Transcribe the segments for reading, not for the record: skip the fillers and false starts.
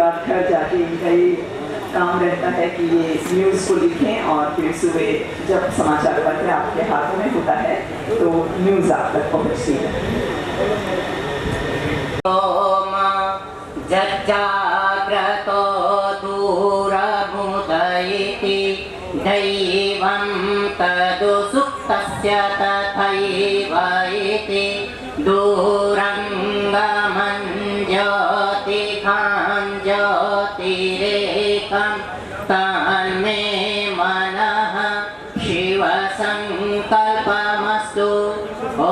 बाद घर जाके इनका ही काम रहता है कि ये न्यूज़ को लिखें और फिर सुबह जब समाचार पत्र आपके हाथों में होता है तो न्यूज़ आप तक पहुँचती है। जज्जाग्रतो दूरमुदयति दैवं तदु सुप्तस्य तथैव इति दूरङ्गमं ज्योतिघां ज्योतिरेकं तन्मे मनः शिवसङ्कल्पमस्तु। ॐ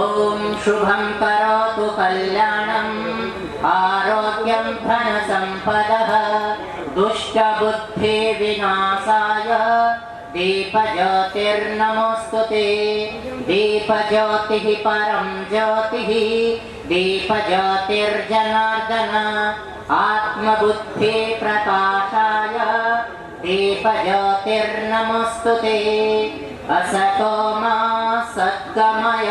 शुभं करोतु कल्याणम् आरोग्यं धनसम्पदः दुष्टबुद्धिविनाशाय दीपज्योतिर्नमोऽस्तुते। दीपज्योतिः परं ज्योतिः दीपज्योतिर्जनार्दन आत्मबुद्धिप्रकाशाय दीपज्योतिर्नमोऽस्तुते। असतो मा सद्गमय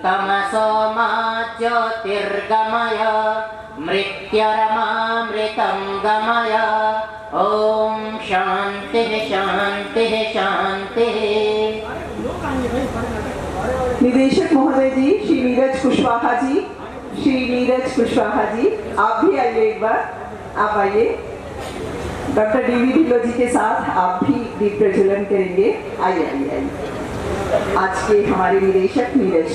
तमसो मा ज्योतिर्गमय मृत्युरमामृतं गमय। ओम शांतिः शांतिः शांतिः। निदेशक महोदय जी श्री नीरज कुशवाहा जी, श्री नीरज कुशवाहा जी आप भी आइए एक बार, आप आइए। Doctor DV. ढिल्लों जी के साथ आप भी दीप प्रज्वलन करेंगे। आइए आइए आइए। आज के हमारे निदेशक नीरज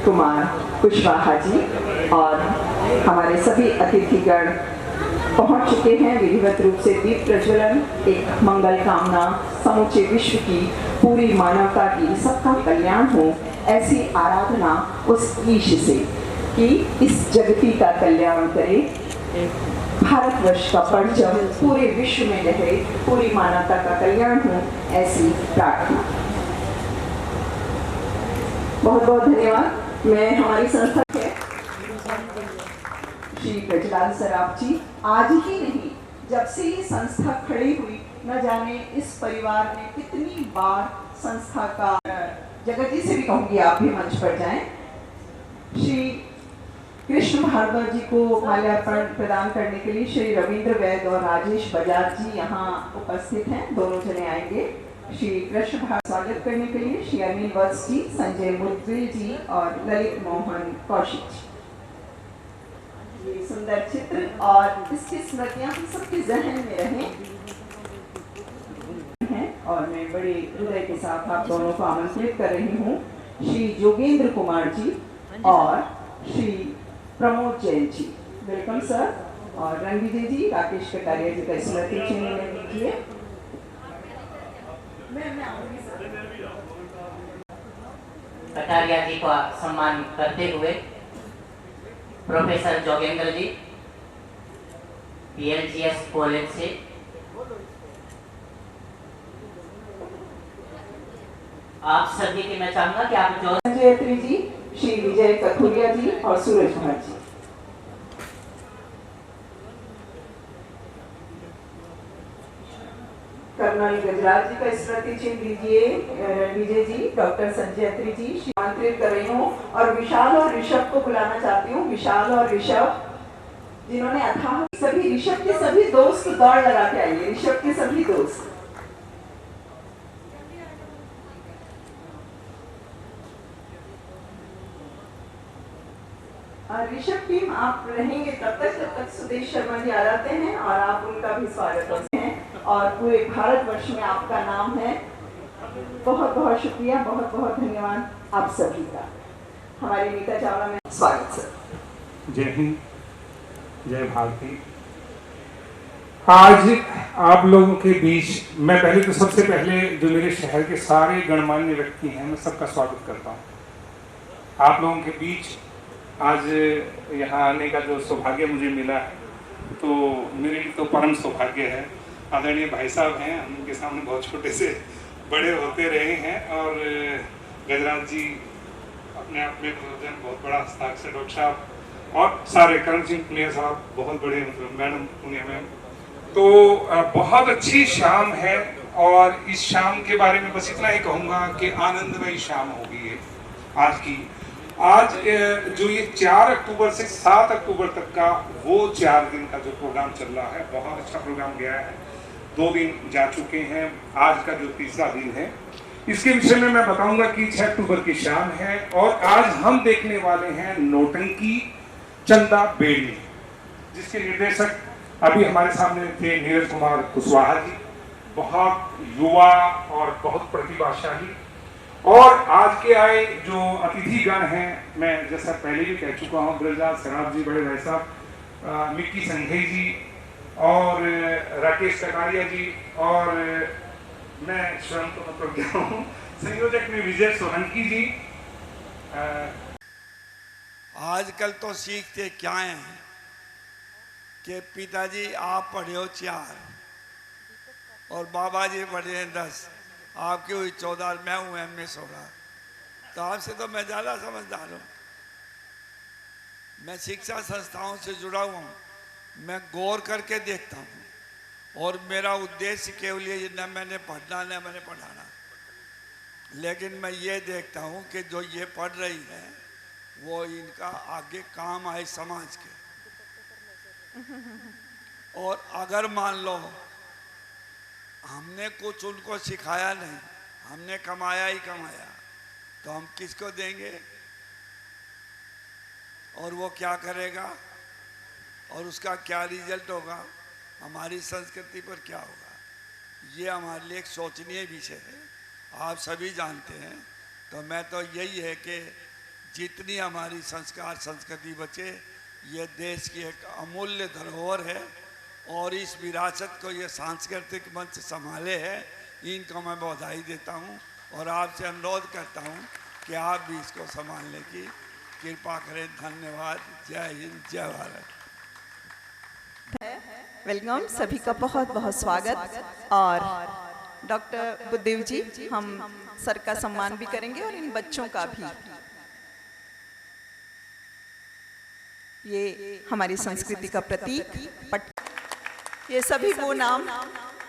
कुमार कुशवाहा जी और हमारे सभी अतिथिगण पहुंच चुके हैं। विधिवत रूप से दीप प्रज्वलन एक मंगल कामना समूचे विश्व की पूरी मानवता की सबका कल्याण हो, ऐसी आराधना उस ईश से कि इस जगती का कल्याण करे, भारतवर्ष का परचम पूरे विश्व में रहे, पूरी मानवता का कल्याण हो, ऐसी प्रार्थना। बहुत बहुत धन्यवाद। मैं हमारी संस्था के श्री ब्रजलाल सराफ जी आज ही नहीं जब से ये संस्था खड़ी हुई न जाने इस परिवार ने कितनी बार संस्था का, जगत जी से भी कहूंगी आप भी मंच पर जाएं। श्री कृष्ण भारद्वाज जी को माल्यार्पण प्रदान करने के लिए श्री रविंद्र वैद और राजेश बजाज जी यहाँ उपस्थित हैं, दोनों जने आएंगे। श्री कृष्ण भारद्वाज स्वागत करने के लिए श्री अनिल वत्स जी, संजय मुद्विल जी और ललित मोहन कौशिक जी। ये सुंदर चित्र और इसकी स्मृतियां हम सबके जहन में रहें और मैं बड़े हृदय के साथ आप दोनों को आमंत्रित कर रही हूँ। श्री जोगेंद्र कुमार जी और श्री प्रमोद जैन जी, वेलकम सर। और रणविजय जी, राकेश कटारिया जी का स्मृति चिन्ह में दीजिए। कटारिया जी को सम्मान करते हुए प्रोफेसर जोगेंद्र जी PLGS कॉलेज से आप सभी के मैं चाहूंगा कि आप जो संजय जी, श्री विजय कथुरिया जी और सूरज कुमार जी। कर्नल गजराज जी का स्मृति चिन्ह दीजिए विजय जी। डॉक्टर संजय अत्री जी आमंत्रित कर रही हूँ और विशाल और ऋषभ को बुलाना चाहती हूँ। विशाल और ऋषभ जिन्होंने अथाह सभी ऋषभ के सभी दोस्त दौड़ लगा के आइए, ऋषभ के सभी दोस्त। ऋषभ टीम आप रहेंगे तब तक सुदेश शर्मा जी आ जाते हैं और आप उनका भी स्वागत करते हैं और पूरे भारतवर्ष में आपका नाम है। बहुत बहुत शुक्रिया, बहुत बहुत धन्यवाद आप सभी का। हमारी नीता चावला में स्वागत सर। जय हिंद, जय भारती। आज आप लोगों के बीच मैं पहले तो सबसे पहले जो मेरे शहर के सारे गणमान्य व्यक्ति हैं मैं सबका स्वागत करता हूँ। आप लोगों के बीच आज यहाँ आने का जो सौभाग्य मुझे मिला है तो मेरे लिए तो परम सौभाग्य है। आदरणीय भाई साहब हैं, हम उनके सामने बहुत छोटे से बड़े होते रहे हैं और गजराज जी अपने आप में बहुत बड़ा हस्ताक्षर, डॉक्टर साहब और सारे करण सिंह पुनिया साहब बहुत बड़े, मतलब मैडम पुनिया मैम। तो बहुत अच्छी शाम है और इस शाम के बारे में बस इतना ही कहूँगा कि आनंदमयी शाम होगी ये आज की। आज जो ये 4 अक्टूबर से 7 अक्टूबर तक का वो 4 दिन का जो प्रोग्राम चल रहा है, बहुत अच्छा प्रोग्राम गया है। 2 दिन जा चुके हैं, आज का जो तीसरा दिन है, इसके विषय में मैं बताऊंगा कि 6 अक्टूबर की शाम है और आज हम देखने वाले हैं नौटंकी चंदा बेड़ी, जिसके निर्देशक अभी हमारे सामने थे नीरज कुमार कुशवाहा जी, बहुत युवा और बहुत प्रतिभाशाली। और आज के आए जो अतिथिगण हैं, मैं जैसा पहले भी कह चुका हूँ, ब्रजराज सराफ जी, बड़े भाई साहब, मिक्की संघई जी और राकेश कटारिया जी, और मैं स्वयं तो मतलब क्या हूँ, संयोजक में विजय सोलंकी जी। आजकल तो सीखते क्या हैं कि पिताजी आप पढ़े हो 4 और बाबा जी पढ़े हैं 10, आपकी हुई 14, मैं हूँ MA 16, तो आपसे तो मैं ज़्यादा समझदार हूँ। मैं शिक्षा संस्थाओं से जुड़ा हुआ हूँ, मैं गौर करके देखता हूँ और मेरा उद्देश्य केवल ये न मैंने पढ़ना न मैंने पढ़ाना, लेकिन मैं ये देखता हूँ कि जो ये पढ़ रही है वो इनका आगे काम आए समाज के। और अगर मान लो हमने कुछ उनको सिखाया नहीं, हमने कमाया ही कमाया, तो हम किसको देंगे और वो क्या करेगा और उसका क्या रिजल्ट होगा, हमारी संस्कृति पर क्या होगा, ये हमारे लिए एक सोचनीय विषय है। आप सभी जानते हैं, तो मैं तो यही है कि जितनी हमारी संस्कार संस्कृति बचे, ये देश की एक अमूल्य धरोहर है और इस विरासत को ये सांस्कृतिक मंच संभाले है, इनको मैं बधाई देता हूँ और आपसे अनुरोध करता हूँ कि आप भी इसको संभालने की कृपा करें। धन्यवाद। जय हिंद, जय भारत। वेलकम, सभी का बहुत बहुत स्वागत। और डॉक्टर बुद्धदेव जी, हम सर का सम्मान भी करेंगे और इन बच्चों का भी। ये हमारी संस्कृति का प्रतीक ये सभी वो नाम,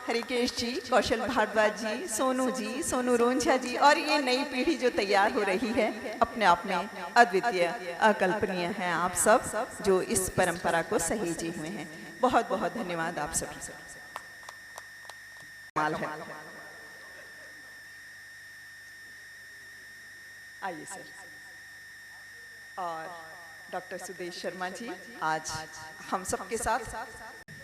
हरिकेश जी, कौशल भारद्वाज जी, सोनू जी, सोनू रोंझा जी, और ये नई पीढ़ी जो तैयार हो रही है, अपने आप में अद्वितीय, अकल्पनीय हैं आप सब जो इस परंपरा को सहेजे हुए हैं। बहुत बहुत धन्यवाद आप सभी से। आइए सर। और डॉक्टर सुदेश शर्मा जी आज हम सबके साथ से,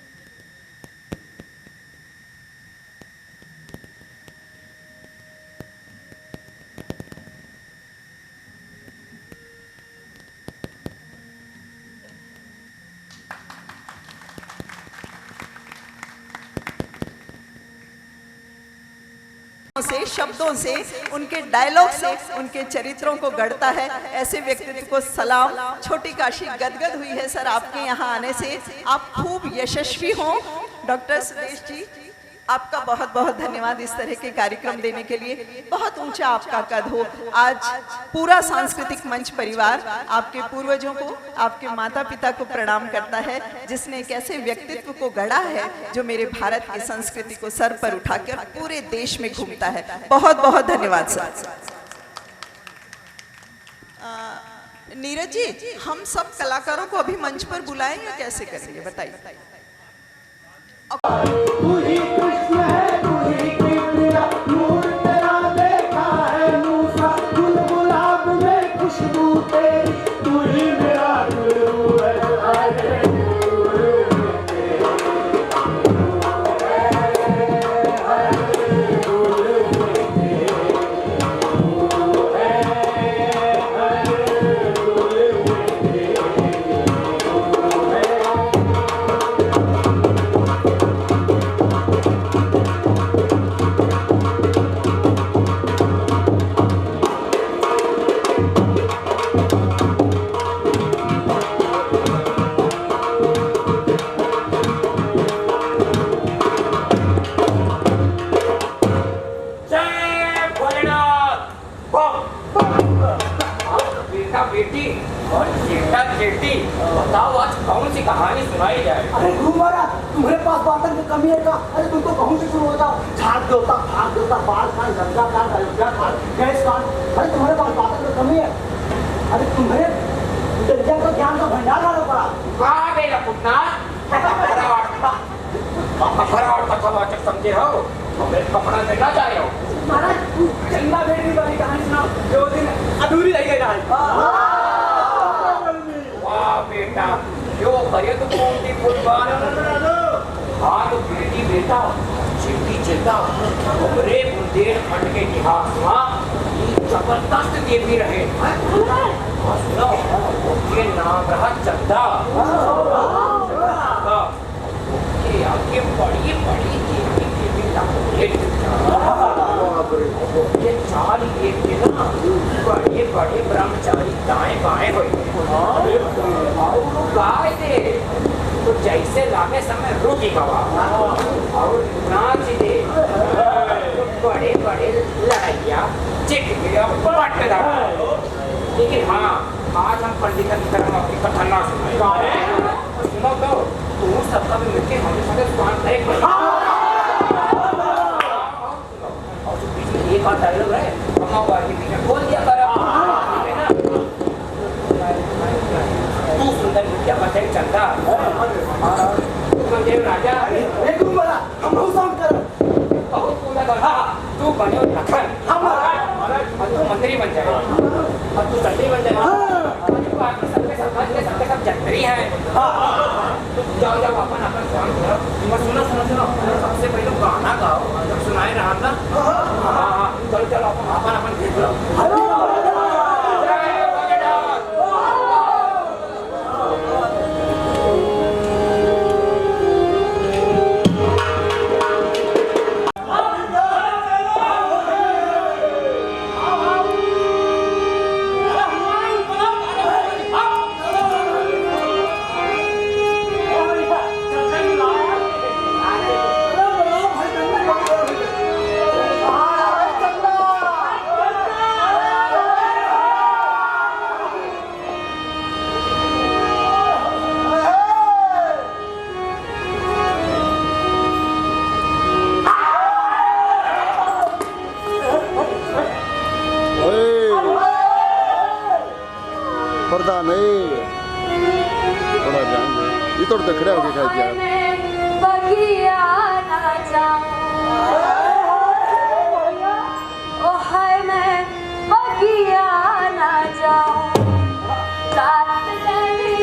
शब्दों से, उनके डायलॉग से उनके चरित्रों को गढ़ता है। ऐसे व्यक्तित्व को सलाम। छोटी काशी गदगद हुई है सर आपके यहाँ आने से। आप खूब यशस्वी हों। डॉक्टर सुदेश जी, आपका बहुत बहुत धन्यवाद इस तरह के कार्यक्रम देने के लिए। बहुत ऊंचा आपका कद हो। आज पूरा सांस्कृतिक मंच परिवार आपके पूर्वजों को, आपके माता पिता को प्रणाम करता है, जिसने एक ऐसे व्यक्तित्व को गढ़ा है जो मेरे भारत की संस्कृति को सर पर उठाकर पूरे देश में घूमता है। बहुत बहुत धन्यवाद सर। नीरज जी, हम सब कलाकारों को अभी मंच पर बुलाएं या कैसे करेंगे, बताइए। तू ही कृष्ण है, तू ही कृष्ण, नूर तेरा देखा है मूसा, गुल गुलाब में खुशबू तेरी, तू ही मेरा गुरु है। बताओ आज कौन सी कहानी सुनाई जाए। अरे गुरु महाराज, तुम्हारे पास बातों की कमी है क्या? अरे तुम तो कहूँ से शुरू हो जाओ। झाड़ देवता, भाग देवता, बाल खान, गंगा खान, अयोध्या खान, गैस खान, अरे तुम्हारे पास बातों की कमी है। अरे तुम्हारे दर्जा को ज्ञान का भंडार वालों का कहाँ गए पुटना फरार कथावाचक समझे हो हमें कपड़ा देना चाहे हो महाराज चंदा भेड़नी वाली कहानी सुनाओ जो दिन अधूरी रह गई आज वाह बेटा जो करे तो कौन फुटबॉल हाँ तो बेटी बेटा चिट्ठी चलता हमरे बुंदेलखंड के इतिहास में जबरदस्त देवी रहे सुनो ये नाम रहा चंदा ये आगे बड़ी बड़ी देवी ये चाल ये थे ना बड़े बड़े ब्रह्मचारी दाएं बाएं हुए गाय थे तो जैसे लागे समय रुकी गवा और नाच दे तो बड़े बड़े लड़ाइया चिट गया पट गया लेकिन हाँ आज हम पंडित की तरह अपनी कथा ना सुनाए सुनो तो तू सबका भी मिलके हमें साथ स्वान करें और जो बीच में एक बात डायलॉग है अम्मा वाली बीच बोल दिया कर तू सुंदर विद्या बताई चलता देव राजा एक बोला हम बहुत साउंड कर बहुत पूरा कर तू बने लखन और तू मंत्री बन जाए और तू चंडी बन जाए तू आपके सबके समाज के सब जंतरी है जाओ जाओ अपन अपन स्वान करो मत सुनो सुनो सुनो सबसे पहले गाना गाओ जब सुनाए रहा था हाँ चलो चलो अपन अपन देख लो पर्दा नहीं थोड़ा ध्यान दे ये तो खड़े होके कह दिया बगिया ना जाऊं ओ हाय मैं बगिया ना जाऊं रात गली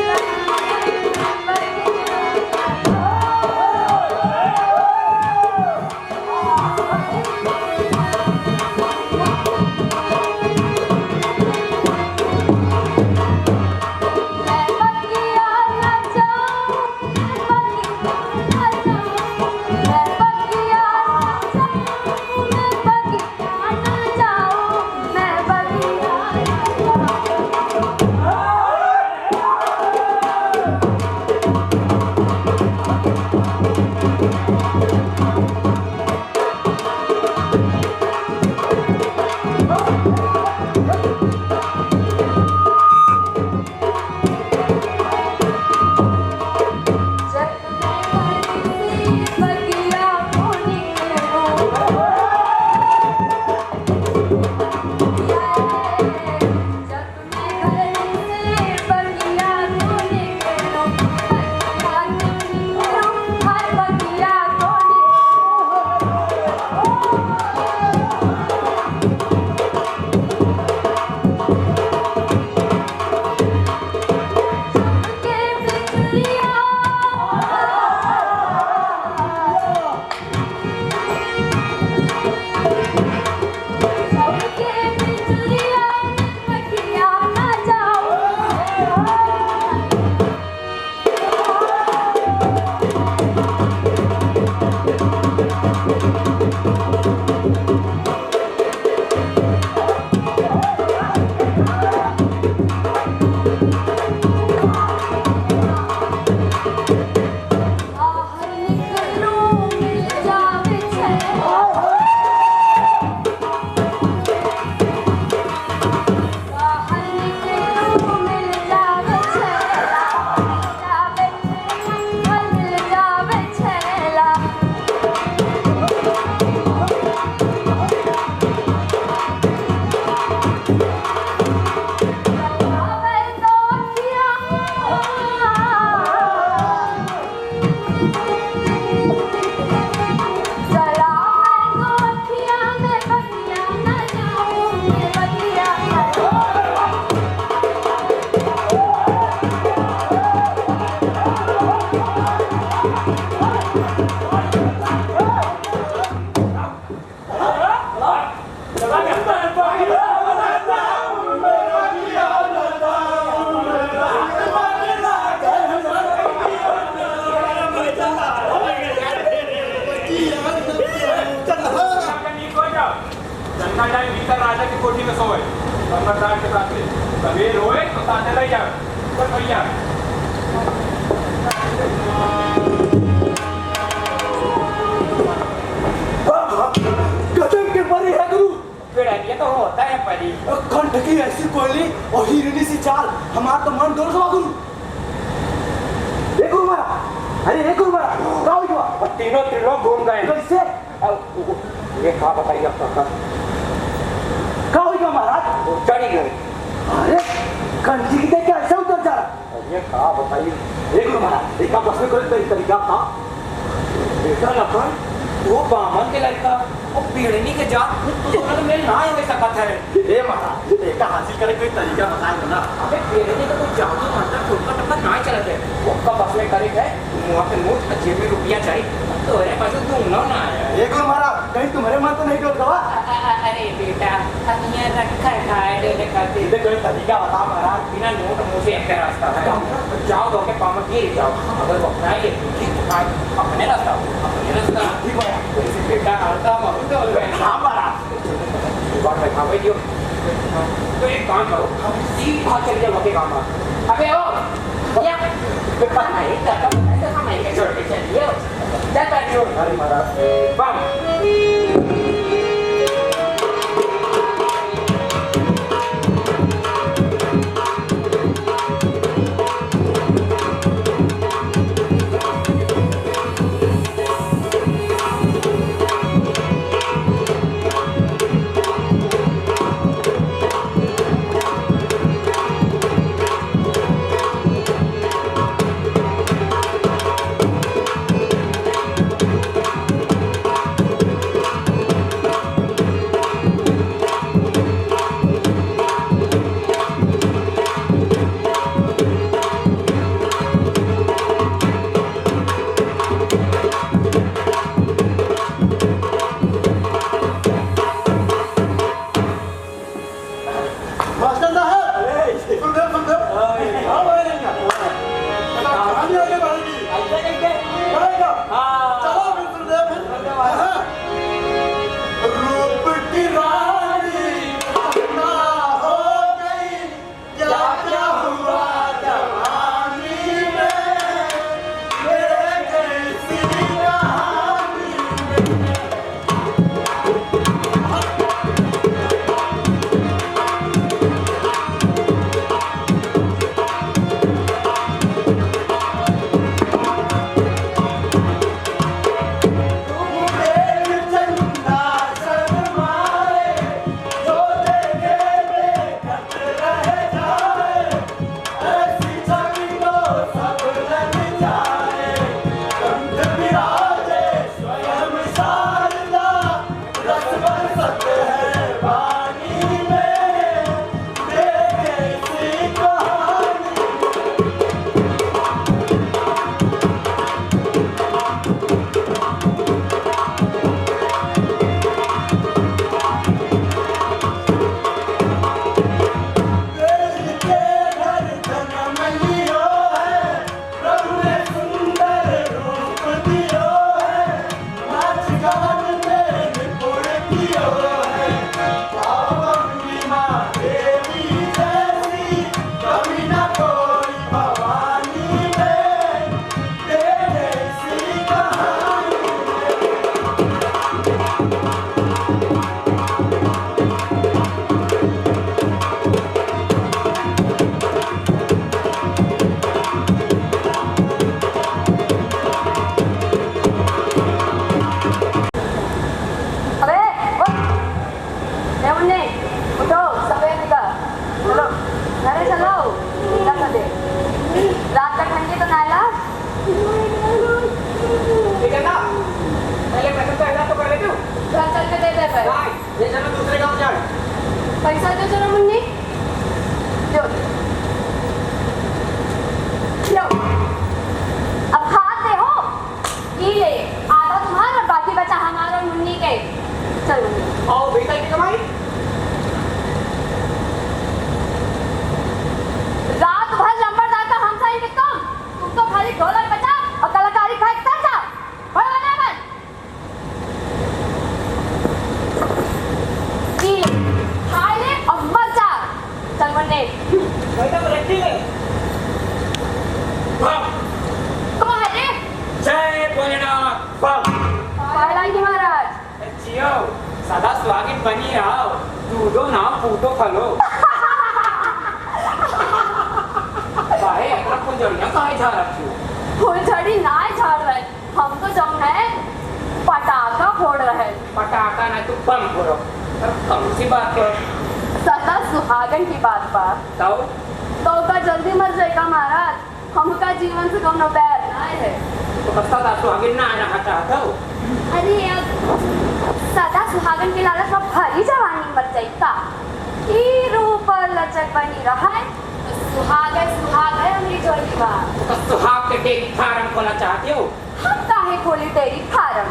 मैं बगिया चल भैया गजब के परी है गुरु। फिर ये तो होता है परी कंठ की ऐसी कोयली और हिरनी सी चाल, हमारा तो मन डोल गया गुरु। ये गुरु महाराज, अरे ये गुरु महाराज, क्या हुआ? और तीनों त्रिलोक घूम गए कैसे? ये कहा बताइए अब तक क्या हुआ महाराज? वो चढ़ी गई अरे कंठी की देख के ऐसे उतर जा रहा। और ये कहा बताइए ये गुरु महाराज, एक बात बस में कोई तरीका था? बेटा लखन वो बामन के लड़का वो पीड़नी के जात तो मेरे ना हो सकता है ये महाराज, देखा हासिल करे कोई तरीका बताए ना। अबे पीड़नी का कोई जादू मंत्र टुटका टपका ना चलते वो कब बस में करे गए मुंह पे नोट जेब में रुपया चाहिए तो अरे पास तू ना आया ये गुरु महाराज, कहीं तुम्हारे मन तो नहीं डोल गवा? अरे बेटा अब ये रखा है दे करते इधर कोई तरीका बता महाराज। बिना नोट मुंह से एक रास्ता है जाओ दो के पाम गिर जाओ अगर वो अपना ये अपने रास्ता ठीक है बेटा आता मत तो हाँ महाराज। बात बैठा भाई दियो तो एक काम करो सीधा चल जाओ के काम अबे ओ या नहीं तो हम नहीं छोड़ के चलिए जा बैठो अरे महाराज बम मास्टर साहब, गुरुदेव गुरुदेव, हाँ बोलेंगे, कहानी आगे बढ़ेगी, बढ़ेगा, चलो फिर गुरुदेव, हाँ, रूप की रानी ना हो गई, क्या क्या हुआ जवानी में, मेरे कैसी कहानी में। पैसा दो जरा मुन्नी दो लो अब खाते हो ये ले आधा तुम्हारा और बाकी बचा हमारा और मुन्नी के चलो आओ बेटा की कमाई रात भर लंबरदार का हम साइन कितना तुम तो खाली ढोलक बचा और कलाकारी का एक सरसा बड़ा ना बन हाय ले और मर जा चल मुन्नी बेटा रखी ले बनी रहो, दूधो ना फूटो फलो। काहे एकरा फुलझड़ियां काहे झाड़ रखी हो? फुलझड़ी ना झाड़ रहे, हम तो जम है पटाखा फोड़ रहे। पटाखा ना तू बम फोड़ो। कौन सी बात कर? सदा सुहागन की बात बात। तो का जल्दी मर जाएगा महाराज, हमका जीवन से कम बैर ना है। तो बस्ता दा सुहागिन ना रखा चाहता हो? अरे अब सदा सुहागन के लालच में भरी जवानी मर जाएगा। ई रूप और लचक बनी रहा है, तो सुहाग है हमारी जोड़ी बात। तो सुहाग के डेयरी फार्म खोलना चाहते हो? हम काहे खोली डेयरी फार्म?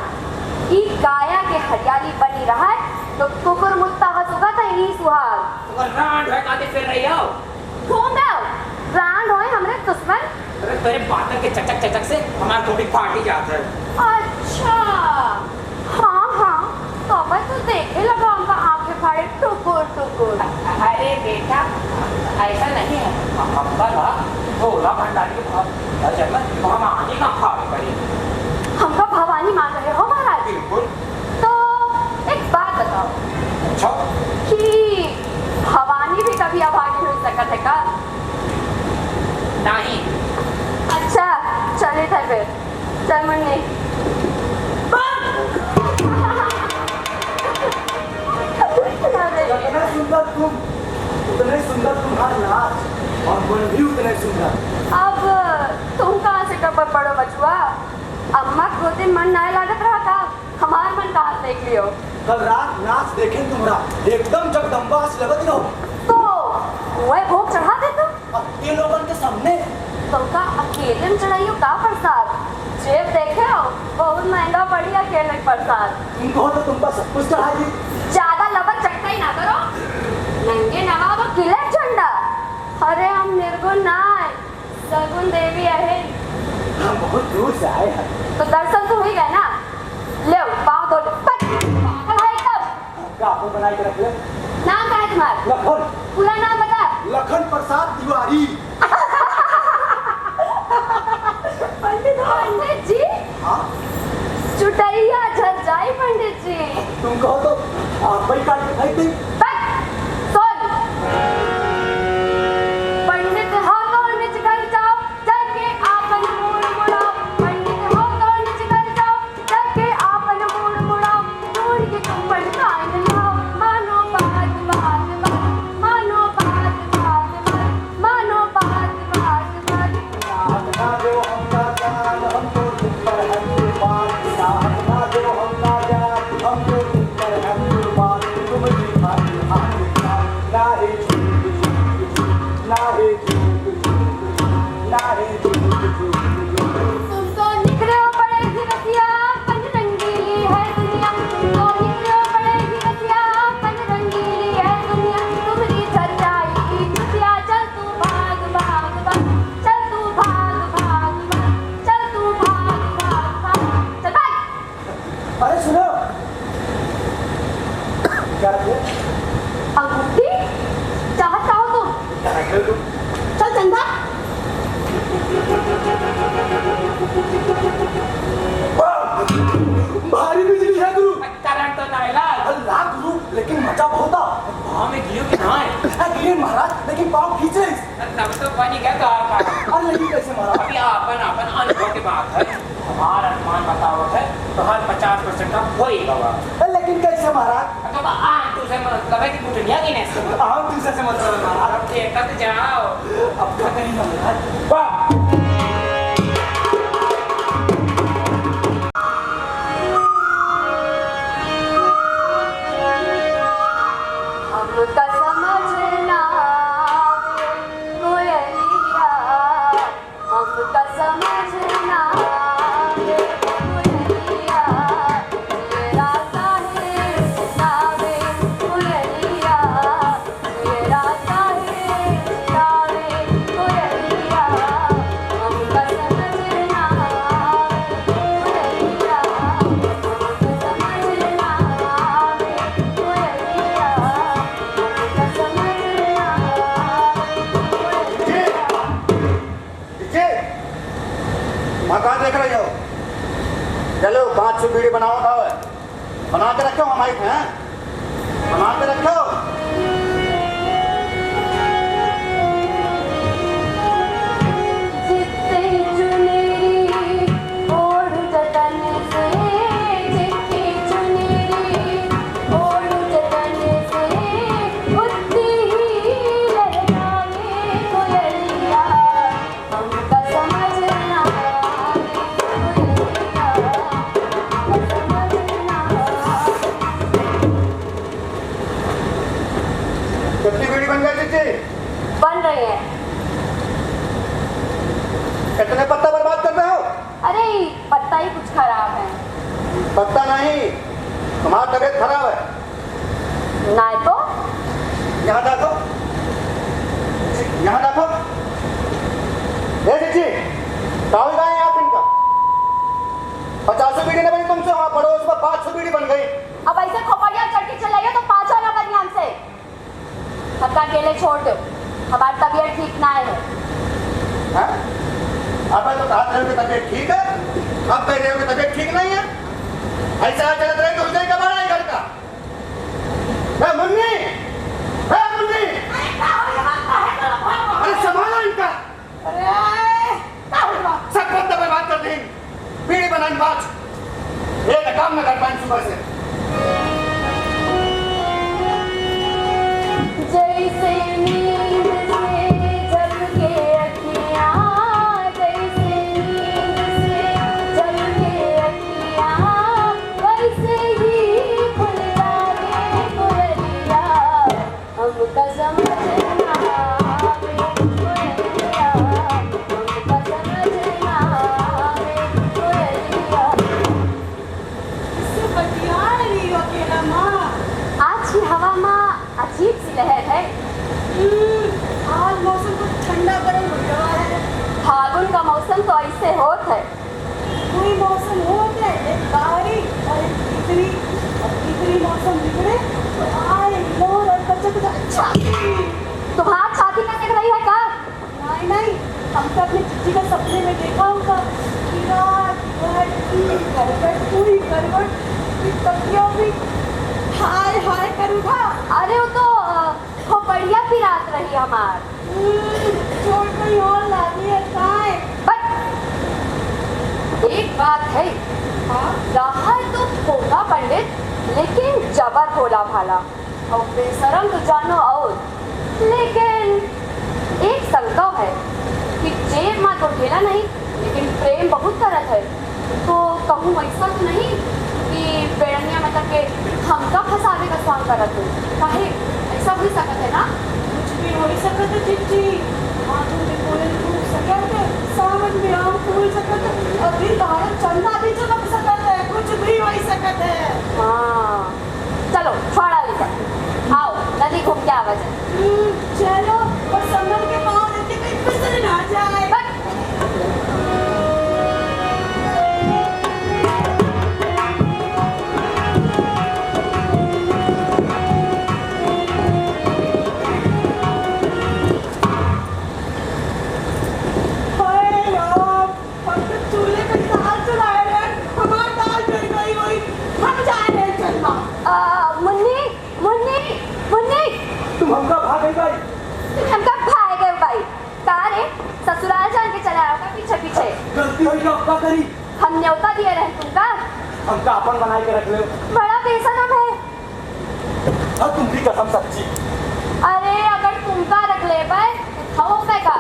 ई गाया के हरियाली बनी रहा है, तो कुकुर मुत्ता हंसुगा था ई सुहाग। तो रांड है काते फिर रही हो? घूम जाओ, रांड होए हमरे दुश्मन। अरे तेरे बातों के चचक से हमारी थोड़ी पार्टी जाता है। अच्छा, हाँ, तो मैं तो देखे लगा हमका आंखें फाड़े टुकुर। अरे बेटा ऐसा नहीं है, हमका ना भोला भंडारी के भाव हम आगे का भाव करें। हमका भवानी मान रहे हो महाराज? बिल्कुल। तो एक बात बताओ अच्छा कि भवानी भी कभी अभागी हो सकत है का? नहीं। अच्छा चले थे फिर, चल मुन्नी। जितना सुंदर तुम, उतने सुंदर तुम्हारा नाच और मन भी उतने सुंदर। अब तुम कहाँ से कब पढ़ो बचुआ? अम्मा को दिन मन ना लागत रहा था, हमार मन कहाँ देख लियो। कल रात नाच देखे तुम्हारा एकदम जगदम्बा से लगत रहो। तो वह भोग चढ़ा दे तुम? ये लोगों के सामने तुमका अकेले में चढ़ाइयो का प्रसाद? जेब देखे हो, बहुत महंगा पड़ी अकेले प्रसाद। तुम कहो तो तुम पर सब कुछ चढ़ाई दी। ज्यादा लबक चटकाई ना करो, नंगे नवाब और किले झंडा। अरे हम निर्गुण ना है, सगुन देवी है। हम बहुत दूर से आए हैं। तो दर्शन तो हुई गए ना, ले पाँव धो ले। पागल है एकदम। क्या आपको बनाई के रख ले? नाम क्या है तुम्हारा? लखन। पूरा नाम बता। लखन प्रसाद तिवारी। पंडित जी? हाँ? चुटैया झर जाई पंडित जी। तुम कहो तो आप भाई काट के फेंक दी। सुन, पंडित हो तो निच कर जाओ, जाके आपन मूड मुड़ाओ। पंडित हो तो निच कर जाओ, जाके आपन मूड मुड़ाओ। ढूंढ के तुम पंडिताइन लाओ, मानो बात बात बात, मानो बात बात बात, मानो बात बात बात। नाथ ना दो हमका जान, हम तो तुम पर हम कुर्बान। नाथ ना दो हमका जान, हम तो तुम पर हम कुर्बान। तुम भी खाते खाते खाते, ना हे झूठ झूठ, ना हे झूठ झूठ, ना हे झूठ झूठ। तुम तो निकले हो बड़े ही रसिया, पन रंगीली है दुनिया। तुम तो निकले हो बड़े ही रसिया, पन रंगीली है दुनिया। तुम्हारी झर जाई की छुटिया, चल तू भाग भाग भाग, चल तू भाग भाग भाग, चल तू भाग भाग भाग, चल भाग। अरे सुनो, क्या रखे? अंगूठी चाहत चाहो तुम? रखे तुम? चल चंदा। भारी बिजली है गुरु। करंट तो नहीं ला। अल्लाह गुरु, लेकिन मचा बहुत था। भाव में गियो कि ना है? गिरे महाराज, लेकिन पाँव खींच रहे। तब तो बनी गया तो आपका। अरे लेकिन कैसे महाराज? अभी अपन अनुभव की बात है, हमारा अनुमान बतावत है तो हर 50% का होएगा। लेकिन कैसे महाराज? अब आम तुझे मतलब है कि बुटनिया की नहीं सुन। हम दूसरे से मतलब है महाराज। अब देखा तो जाओ। अब क्या करेंगे महाराज? वाह हमका समझना कोयलिया, हमका समझना कोयलिया। मेरा काहे नावे कोयलिया, मेरा काहे नावे कोयलिया। हमका समझना कोयलिया, हमका समझना कोयलिया। वहाँ कहाँ देख रही हो? चलो 500 बीड़ी बनाओ, खाओ बना के रखे हो, हम आई हैं। संभाल के रखो। कितनी बीड़ी बन गई चिट्ठी? बन रही है। कितने पत्ता बर्बाद कर रहे हो? अरे पत्ता ही कुछ खराब है। पत्ता नहीं, तुम्हारा तबीयत खराब है। ना तो यहाँ देखो, यहाँ देखो। ये चिट्ठी कागज आए आप इनका। 50 बीड़ी नहीं बनी तुमसे, वहाँ पड़ोस में 500 बीड़ी बन गई। अब ऐसे खोपड़िया चढ़ के चलाइए तो 5 ना करिए हमसे। सबका अकेले छोड़ दो, हमारी तबीयत ठीक ना है। हाँ? आप तो कहा रहे हो कि तबीयत ठीक है, अब कह रहे हो कि तबीयत ठीक नहीं है। ऐसा चलत रहे तो हृदय का बड़ा है घर का। मुन्नी, मुन्नी, अरे संभालो इनका। सब पत्ता बर्बाद कर देंगे, बीड़ी बनाने बात एक काम न कर पाए सुबह से। जैसे नींद से झपके अखियाँ, जैसे नींद से झपके अखियाँ, वैसे ही खुल जावे कोयलिया, हमका समझ ना आवे कोयलिया, हमका समझ ना आवे कोयलिया। इससे बतिया रही हो अकेला माँ। आज की हवा माँ अजीब सी लहर है। आज मौसम तो ठंडा गर्म हो रहा है। फागुन का मौसम तो ऐसे होत है। कोई मौसम होता है, एक बारिश और इतनी मौसम बिगड़े तो आए मोर और बच्चे कुछ अच्छा। तुम्हारा छाती में दिख रही है का? नहीं नहीं, हम तो अपनी चिट्ठी का सपने में देखा होगा कि रात भर की गड़बड़ पूरी गड़बड़ की तकियों भी हाय हाय करूँगा। अरे वो तो खोपड़िया की रात रही हमार। छोड़ कहीं और लादी है काय। बट एक बात है, रहा तो भोला पंडित लेकिन जबर भोला भाला और बेशरम तो जानो और। लेकिन एक संकल्प है कि जेब में तो ढेला नहीं लेकिन प्रेम बहुत करत है। तो कहूँ ऐसा तो नहीं कि बेड़निया मतलब के हमका फंसावे का स्वांग करत हो। काहे ऐसा हो सकत है ना? कुछ भी हो सकता है चिट्ठी। आंखों में बोले फूल सकत है, सावन में आम फूल सकत है, अभी बाहर चंदा भी चमक सकत है, कुछ भी हो सकत है। हाँ चलो फाड़ा लेकर आओ, नदी घूम के आवा जाए। चलो, और संभल के पाँव देते कहीं फिसल ना जाए। मुन्नी मुन्नी मुन्नी, तुम हमका भाग गई भाई। हमका भाग गए भाई। तारे ससुराल जान के चला आओ पीछे पीछे। गलती हुई तो क्या करी? हम न्योता दिए रहे तुमका। हमका अपन बना के रख ले। बड़ा बेशरम है। और तुम भी कसम सच्ची। अरे अगर तुमका रख ले भाई खाओ का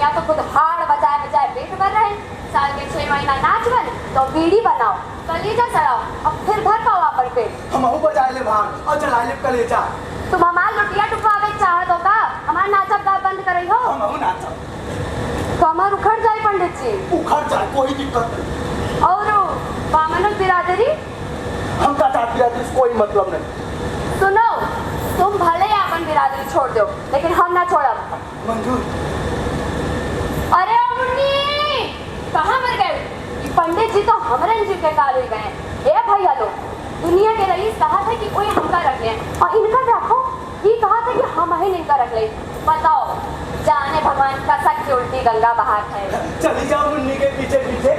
या तो खुद हाड़ बजाए बजाए पेट भर रहे। साल के 6 महीना नाच बन तो बीड़ी बनाओ, कलेजा सड़ाओ और फिर भर पाओ अपन पेट। हम अहू बजाए ले भाग और चलाए ले कलेजा। तुम हमार लुटिया टुकवावे चाहत हो का? हमार नाचब गा बंद करई हो। हम अहू नाचा। कमर उखड़ जाए पंडित जी। उखड़ जाए कोई दिक्कत नहीं। और बामनों बिरादरी हमका साथ बिरादरी कोई मतलब नहीं। सुनो, तुम भले अपन बिरादरी छोड़ दो लेकिन हम ना छोड़ब। मंजूर। अरे मुन्नी कहाँ मर गए? ये पंडित जी तो हमरन जी के काल हुई गए। ए भैया लोग, दुनिया के रईस कहा था कि कोई हमका रख ले और इनका देखो ये कहा था कि हम ही इनका रख ले। बताओ जाने भगवान का सच की उल्टी गंगा बहार है। चली जाओ मुन्नी के पीछे पीछे।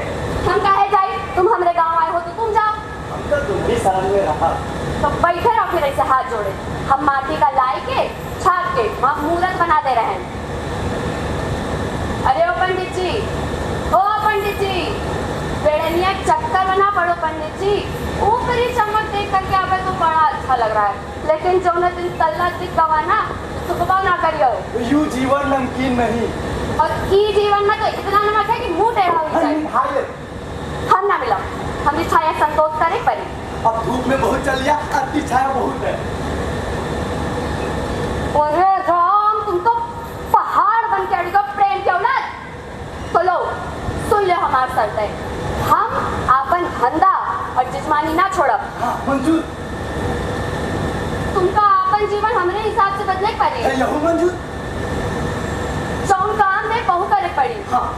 हम काहे जाए? तुम हमरे गांव आए हो तो तुम जाओ। हम तो तुम भी शरण में रहा। तो बैठे रहो फिर ऐसे हाथ जोड़े। हम माटी का लाई के छाप के वहाँ मूर्त बना दे रहे हैं। अरे ओ पंडित जी, ओ पंडित जी, बेड़निया चक्कर बना पड़ो पंडित जी। ऊपरी चमक देख करके आवे तो बड़ा अच्छा लग रहा है, लेकिन जो न दिन तल्ला दिख गवाना सुखबाव ना करियो। यू जीवन नमकीन नहीं, और ई जीवन में तो इतना नमक है कि मुंह टेढ़ा हो जाए। हम ना मिलो, हम छाया संतोष करे परी। अब धूप में बहुत चल लिया, अति छाया बहुत है। अरे राम, तुम तो पहाड़ बन के अड़ी को प्रेम के औलाद। तो लो सुन ले हमार शर्त है, हम अपन धंधा और जिस्मानी ना छोड़ब। हाँ, मंजूर। तुमका अपन जीवन हमरे हिसाब से बदले पड़ी। यहू मंजूर। जौन काम में बहु करे पड़ी। हाँ,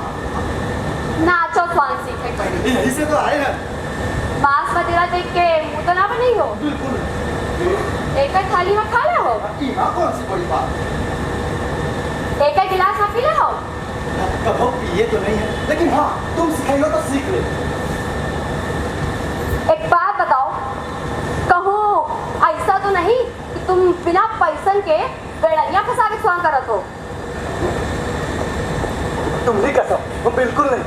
नाचो स्वान सीखे पड़ी। यही से तो आए हैं। मांस मदिरा देख के मुंह तो ना बनी हो। बिल्कुल। एक थाली में खा ले हो, यहाँ कौन सी बड़ी बात। एक गिलास में पी ले हो। कभी पिए तो नहीं है, लेकिन हाँ तुम सिखाइयो तो सीख ले। एक बात बताओ, कहूँ ऐसा तो नहीं कि तुम बिना पैसन के बेड़िया फंसा के स्वांग करत हो। तुम नहीं कर सकते, वो बिल्कुल नहीं।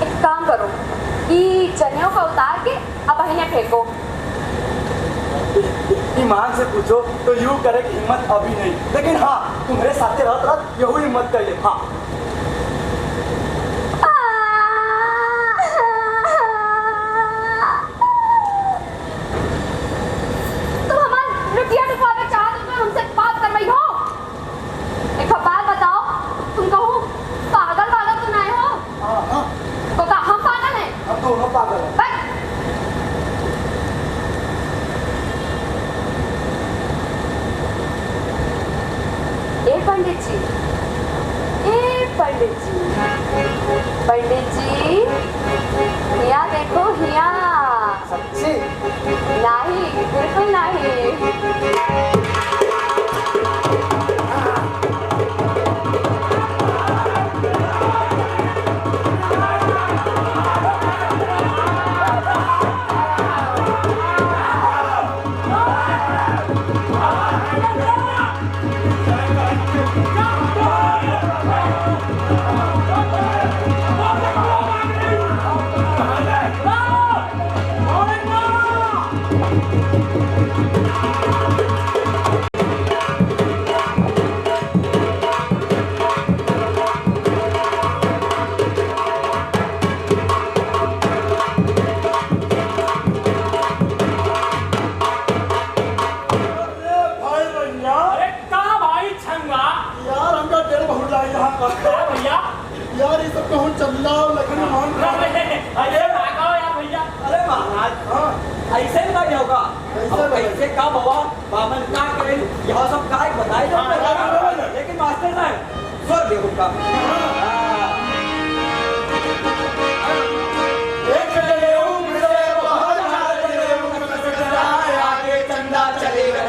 एक काम करो, ई चनियों का उतार के अब अहिने फेंको। ईमान से पूछो तो यूं करे कि हिम्मत अभी नहीं, लेकिन हाँ तुम्हारे साथे रहत रहत यहू हिम्मत कर ले। हाँ तुम हमार लुटिया डुबावे चाहत हो तो हमसे बात करवाई हो। एक बात बताओ, तुम कहूँ पागल वागल तो नहीं हो? हाँ, तो का हम पागल हैं? हम दोनों पागल हैं। बस पंडित जी, पंडित जी, पंडित जी, हिया देखो हिया। सच्ची? नहीं, बिल्कुल नहीं। यार ये सब कहूँ चंदा और लकड़ी मांग रहा है। अरे भागो यार भैया। अरे महाराज, हाँ ऐसे ही नहीं होगा। अब कैसे कब हुआ बामन का करे यह सब काय बताए जाते, लेकिन मास्टर साहब स्वर देखो का चंदा चलेगा।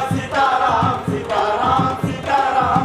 सीताराम सीताराम सीताराम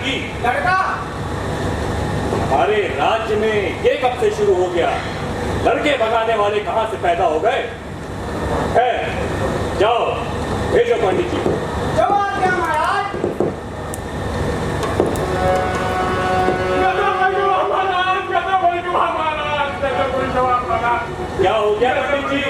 लड़की? लड़का? हमारे राज्य में ये कब से शुरू हो गया? लड़के भगाने वाले कहाँ से पैदा हो गए? है, जाओ भेजो पंडित जी। जवाब क्या महाराज? क्या हो गया पंडित जी?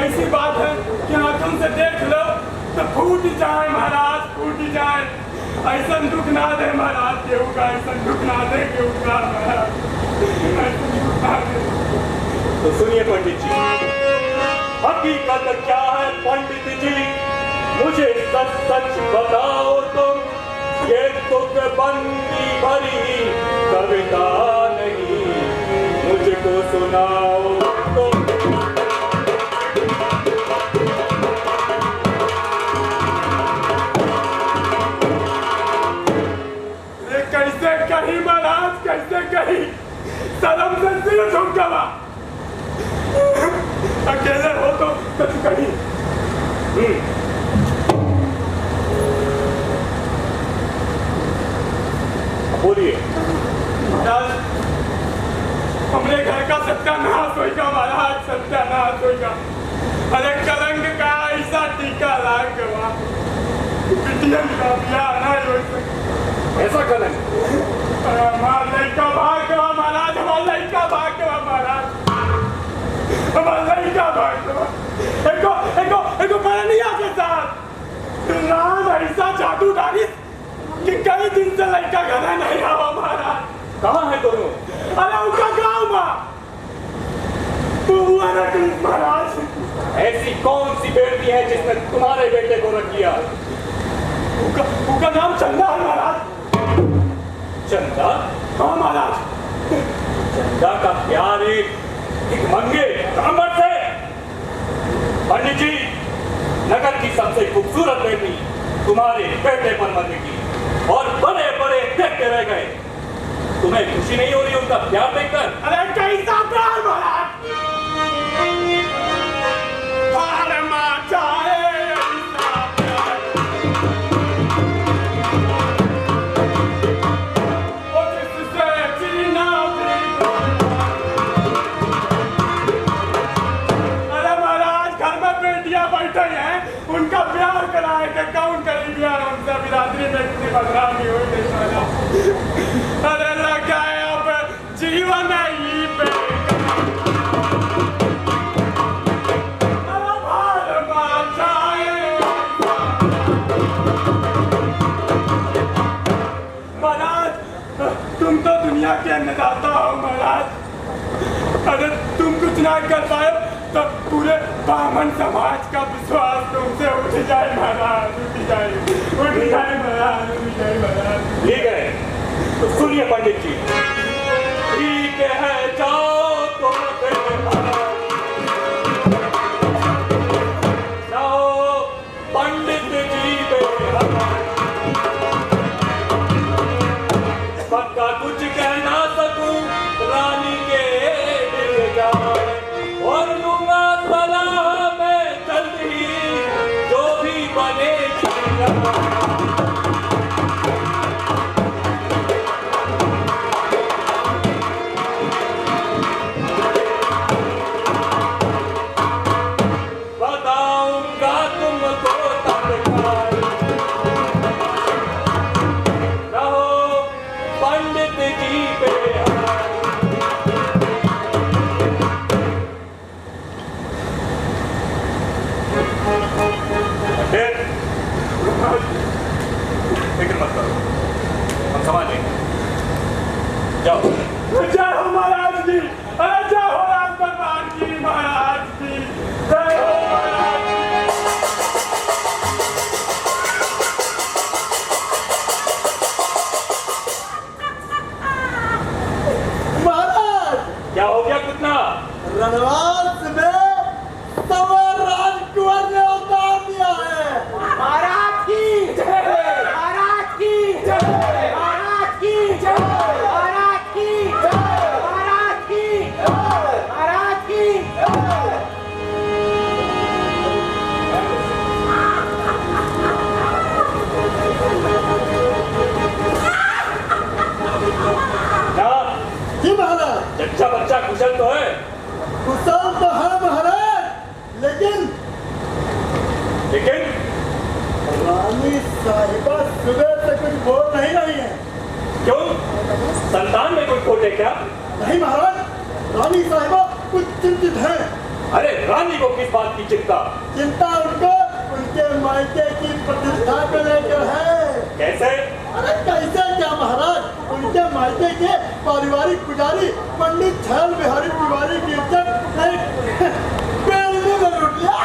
ऐसी बात है कि आंखों से देख लो तो फूट जाए महाराज, फूट जाए। ऐसा दुख ना दे महाराज, केहू का ऐसा दुख ना दे केहू का महाराज। तो सुनिए पंडित जी, हकीकत क्या है पंडित जी? मुझे सच सच बताओ तुम। ये तुक बंदी भरी कविता नहीं, मुझको सुनाओ तुम। कैसे कही महाराज, कैसे कही? शर्म से सिर झुक गया। अकेले हो तो कुछ कही। बोलिए महाराज, हमरे घर का सत्यानाश होगा महाराज, सत्यानाश होगा। अरे कलंक का ऐसा टीका लाग गवा, बिटियन का ब्याह ना हो सके। ऐसा कलंक? हमारा लड़का भाग गया महाराज, हमारा लड़का भाग गया महाराज, हमारा लड़का भाग गया। एको परनिया के साथ राम ऐसा जादूदारी कि कई दिन से लड़का घर नहीं आवा महाराज। कहाँ है दोनों? अरे उनका गाँव में महाराज। ऐसी कौन सी बेटी है जिसने तुम्हारे बेटे को रख दिया? उनका नाम चंदा है महाराज। चंदा? हाँ महाराज। चंदा का प्यार एक मंगे ब्राह्मण से? पंडित जी, नगर की सबसे खूबसूरत बेटी तुम्हारे बेटे पर मरने की और बड़े बड़े देखते रह गए। तुम्हें खुशी नहीं हो रही उनका प्यार देखकर? अरे कैसा प्यार महाराज? उनका प्यार कराए के कौन करी प्यार? उनसे बिरादरी में इतनी बदनामी हुई नहीं। अरे लगाए अब जीवन ही पे महाराज, तुम तो दुनिया के अन्नदाता हो महाराज। अगर तुम कुछ ना कर पाए तो पूरे ब्राह्मण समाज का विश्वास तुमसे उठ जाए महाराज, उठ जाए महाराज। ठीक है, तो सुनिए पंडित जी, ठीक है जाओ तुम जाओ पंडित जी पक्का कुछ कह ना सकूं रानी के दिल जाए और लूंगा सलाह में जल्दी जो भी बने बताऊंगा तुमको तत्काल। रहो पंडित जी पे रानी साहिबा सुबह से कुछ बोल नहीं रही है। क्यों? संतान में कोई खोट है क्या? नहीं महाराज, रानी साहिबा कुछ चिंतित है। अरे रानी को किस बात की चिंता? चिंता उनको उनके मायके की प्रतिष्ठा को लेकर है। कैसे? अरे कैसे क्या महाराज, उनके मायके के पारिवारिक पुजारी पंडित छैल बिहारी तिवारी की इज्जत लूट लिया।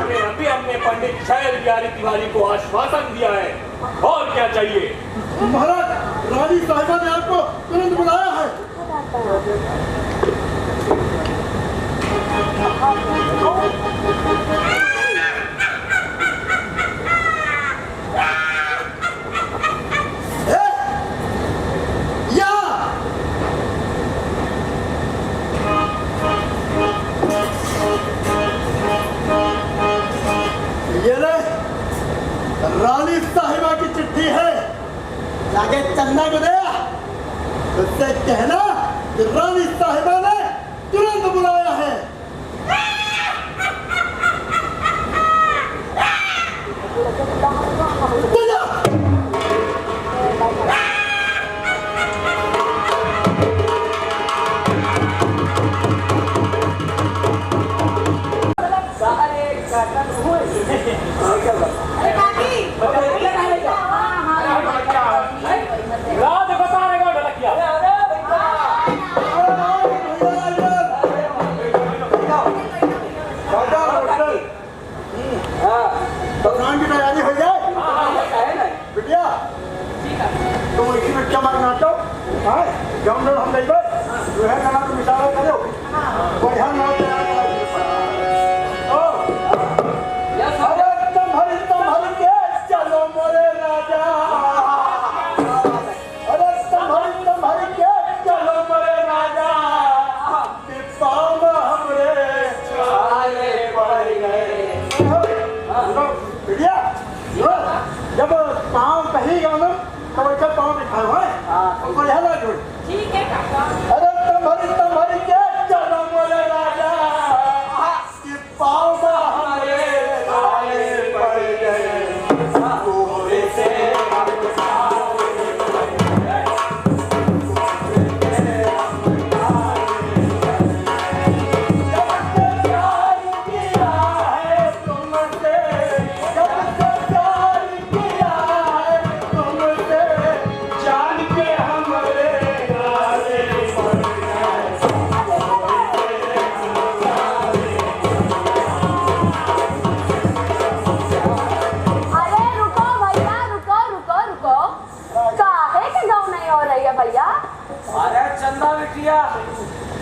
अरे अभी हमने पंडित छैल बिहारी तिवारी को आश्वासन दिया है, और क्या चाहिए? महाराज, रानी साहिबा ने आपको तुरंत बुलाया है। ये ले, रानी साहिबा की चिट्ठी है, जाके चंदा को दे, उससे कहना कि रानी साहिबा ने तुरंत बुलाया है। भगवान की तैयारी हो जाए बिटिया, तुम इसी में चमक नाटो जम हम नहीं जो है गाना तुम इशारा करो बढ़िया नाम तैयार के चलो मोरे राजा, अरे तुम्हारी के चलो मोरे राजा, पाँव हमरे छाले पड़ गए। जब पाँव कही गया ना तो वैसे पाँव दिखाए हुए बढ़िया लगे। ठीक है काका। अरे तुम्हारी के चलो बोले राजा, कि पाँव हमारे छाले पड़ गए। पूरे से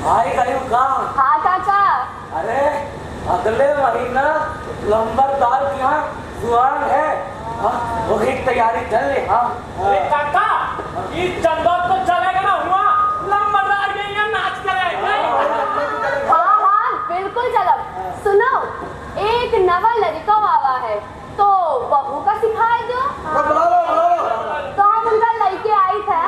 आई गई कहाँ? हाँ काका। अरे अगले महीना लंबरदार की यहाँ सुहान है, वही तैयारी चल रही। हाँ अरे काका, इस चंदो तो चलेगा ना हुआ, लंबरदार के यहाँ नाच करेगा। हाँ हाँ बिल्कुल चलब। सुनो, एक नवा लड़का आवा है तो बहू का सिखाए दो। तो हम उनका लड़के आई थे।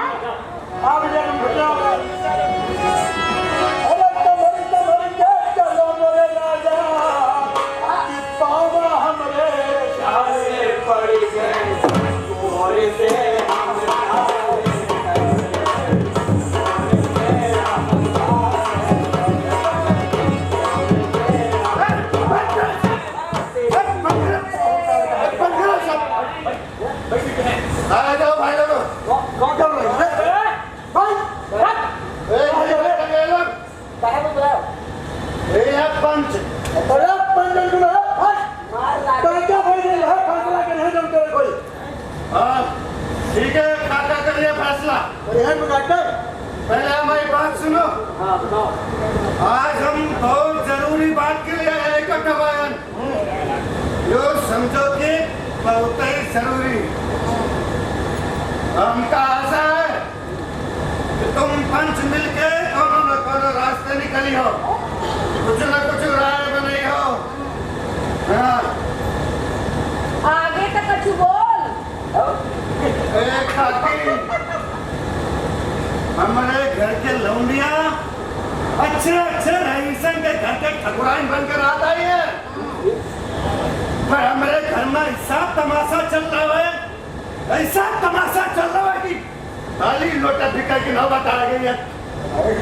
ठीक है काका, करिए फैसला। पहले हमारी बात सुनो। आज हम बहुत जरूरी बात के लिए इकट्ठा हुए, जो समझो कि बहुत ही जरूरी। हमका आशा है कि तुम पंच मिलके कोनो न कोनो रास्ते निकली हो, कुछ न कुछ राय बनी हो। हाँ आगे तक कुछ बोल। हमारे घर के लौंडिया अच्छे रईसन के घर के ठकुराइन बनकर आता ही है, पर हमारे घर में हिसाब तमाशा चल खाली लोटा भिका की ना बता गई है।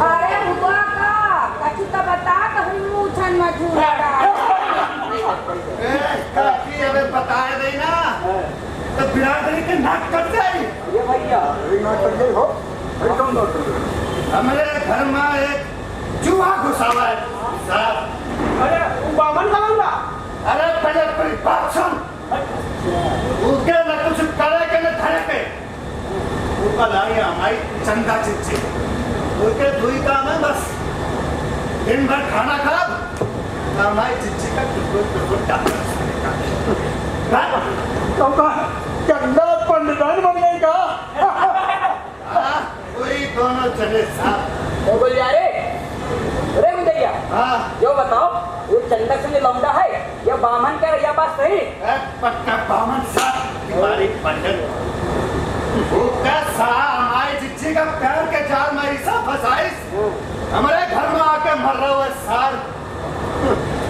अरे हुआ का कछु तो बता कहीं मुंह छन में झूला काकी हमें बताए नहीं ना तो बिरादरी के नाक कट जाए। ये भैया नाक कट गई हो एकदम हमारे घर में एक चूहा घुसा हुआ है साहब। अरे बामन का लंगा अरे पहले कोई बात सुन, उसके न कुछ करे के न धरे के ऊपर आई हमारी चंदा चिच्ची उसके दुई काम है बस दिन भर खाना खा हमारी चिच्ची का टुकुर डालना चंदा पंडितान बन गई का वही दोनों चले साहब। बोल जा रे अरे मुदैया हाँ जो बताओ वो चंदक से लौंडा है या बामन का या बात सही पक्का बामन साहब हमारी पंडित उसका सा हमारी चिच्ची का प्यार के जाल में ऐसा फसाइस हमारे घर में आके मर रहा है सार।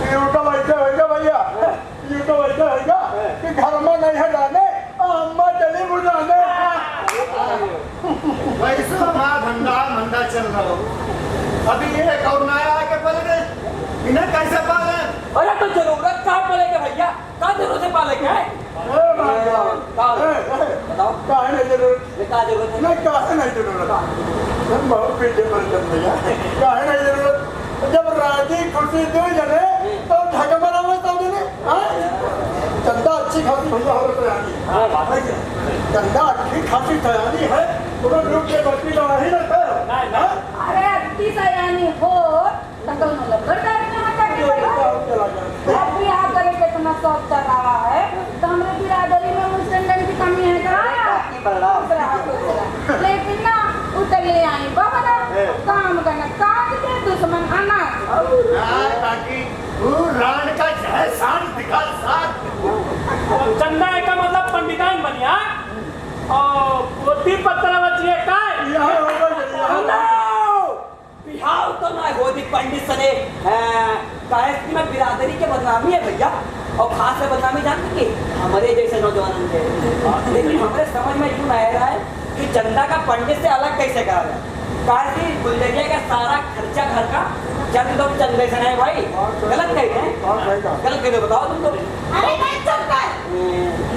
ये तो वैसे होगा भैया ये तो वैसे होगा कि घर में नहीं है जाने अम्मा चली बुझाने वैसे हमारा धंधा मंदा चल रहा हो। अभी ये कौन नया आके पल गए इन्हें कैसे पाले। अरे तो जरूरत कहाँ पड़ेगा भैया कहाँ जरूरत है पाले क्या है बताओ काहे नहीं जरूरत कहाँ जरूरत है नहीं काहे नहीं जरूरत हम बहुत पीछे पड़ चल भैया काहे नहीं जरूरत जब राजी खुशी दो जने तो झगमरा में तो जने चंदा अच्छी खासी भैया हो रही है चंदा अच्छी खासी तैयारी है पूरा लोग के बच्ची का ही रहता है। अरे अति सयानी हो तो दोनों लोग करने में अभी आप करे के इतना शौक चल रहा है तो हमारे बिरादरी में मुस्लिम की कमी है क्या लेकिन ना उतर ले आई बाबा ना काम करना काज के दुश्मन अनाथ ताकि वो रान का जहसान दिखा साथ चंदा का मतलब पंडितान बनिया और पोती पत्र बचिए का बिहाव तो ना गोदी पंडित सने काहे की मैं बिरादरी के बदनामी है भैया और खास से बदनामी जानते कि हमारे जैसे नौजवान थे लेकिन हमारे समझ में यूं आ रहा है कि चंदा का पंडित से अलग कैसे करा है काहे की गुलदरिया का सारा खर्चा घर का जब तुम चंदे से नहीं भाई गलत कहते हैं गलत कहते बताओ तुम तो। अरे नहीं चुप कर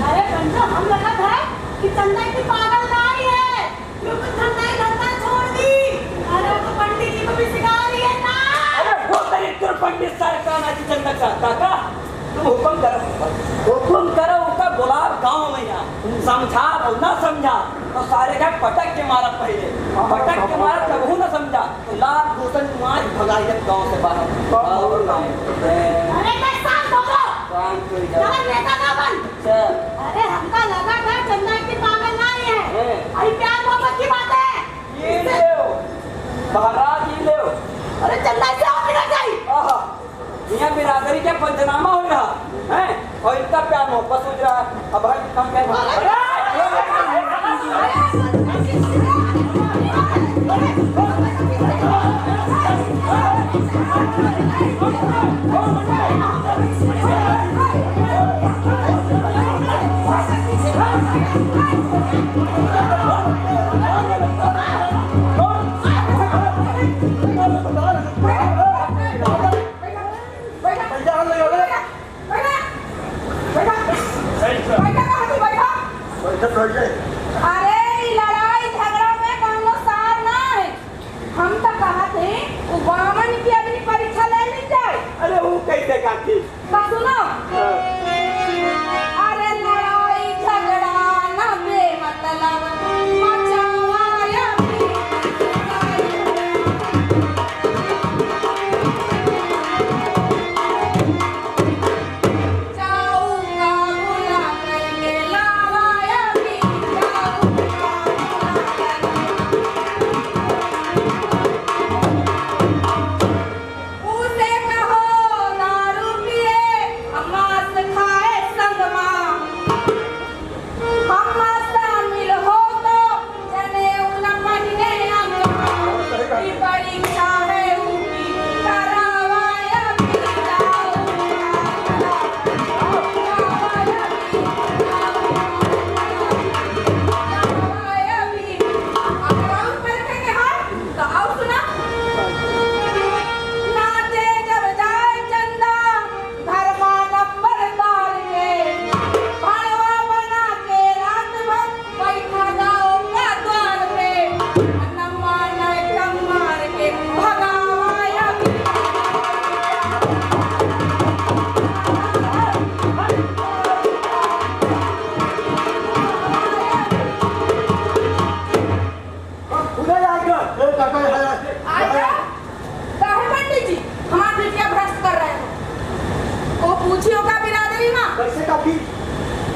अरे पंचो हम लगा है कि चंदा की पागल नाई है क्योंकि धंधा छोड़ दी अरे तो पंडित जी को भी सिखा रही है ना। अरे वो तेरे पंडित साहब का ना चंदा का काका तुम हुक्म करो उसका गुलाब गाँव में यहाँ समझा और ना समझा तो सारे का पटक के मारा पहले पटक के मारा तब ना समझा तो लाख दूसर मार भगाई जब गाँव से बाहर। अरे मैं शांत हो जाओ नेता ना बन। अरे हमका लगा था चंदा की पागल नाई है अरे प्यार मोहब्बत की बात है ये ले महाराज ये ले अरे चंदा से आप निकल जाइए यहाँ बिरादरी का पंचनामा हो रहा है और इनका प्यार मोहब्बत सोच रहा है अब भाई काम क्या अरे लड़ाई झगड़ा में कौनो सार ना है हम तो कहा थे वो बामन की अग्नि परीक्षा ले ली जाए। अरे वो कैसे काकी तो सुनो अरे लड़ाई झगड़ा ना बेमतलब मचाया जाऊंगा बुला करके लावाया भी उसे कहो दारू पिए अम्मा से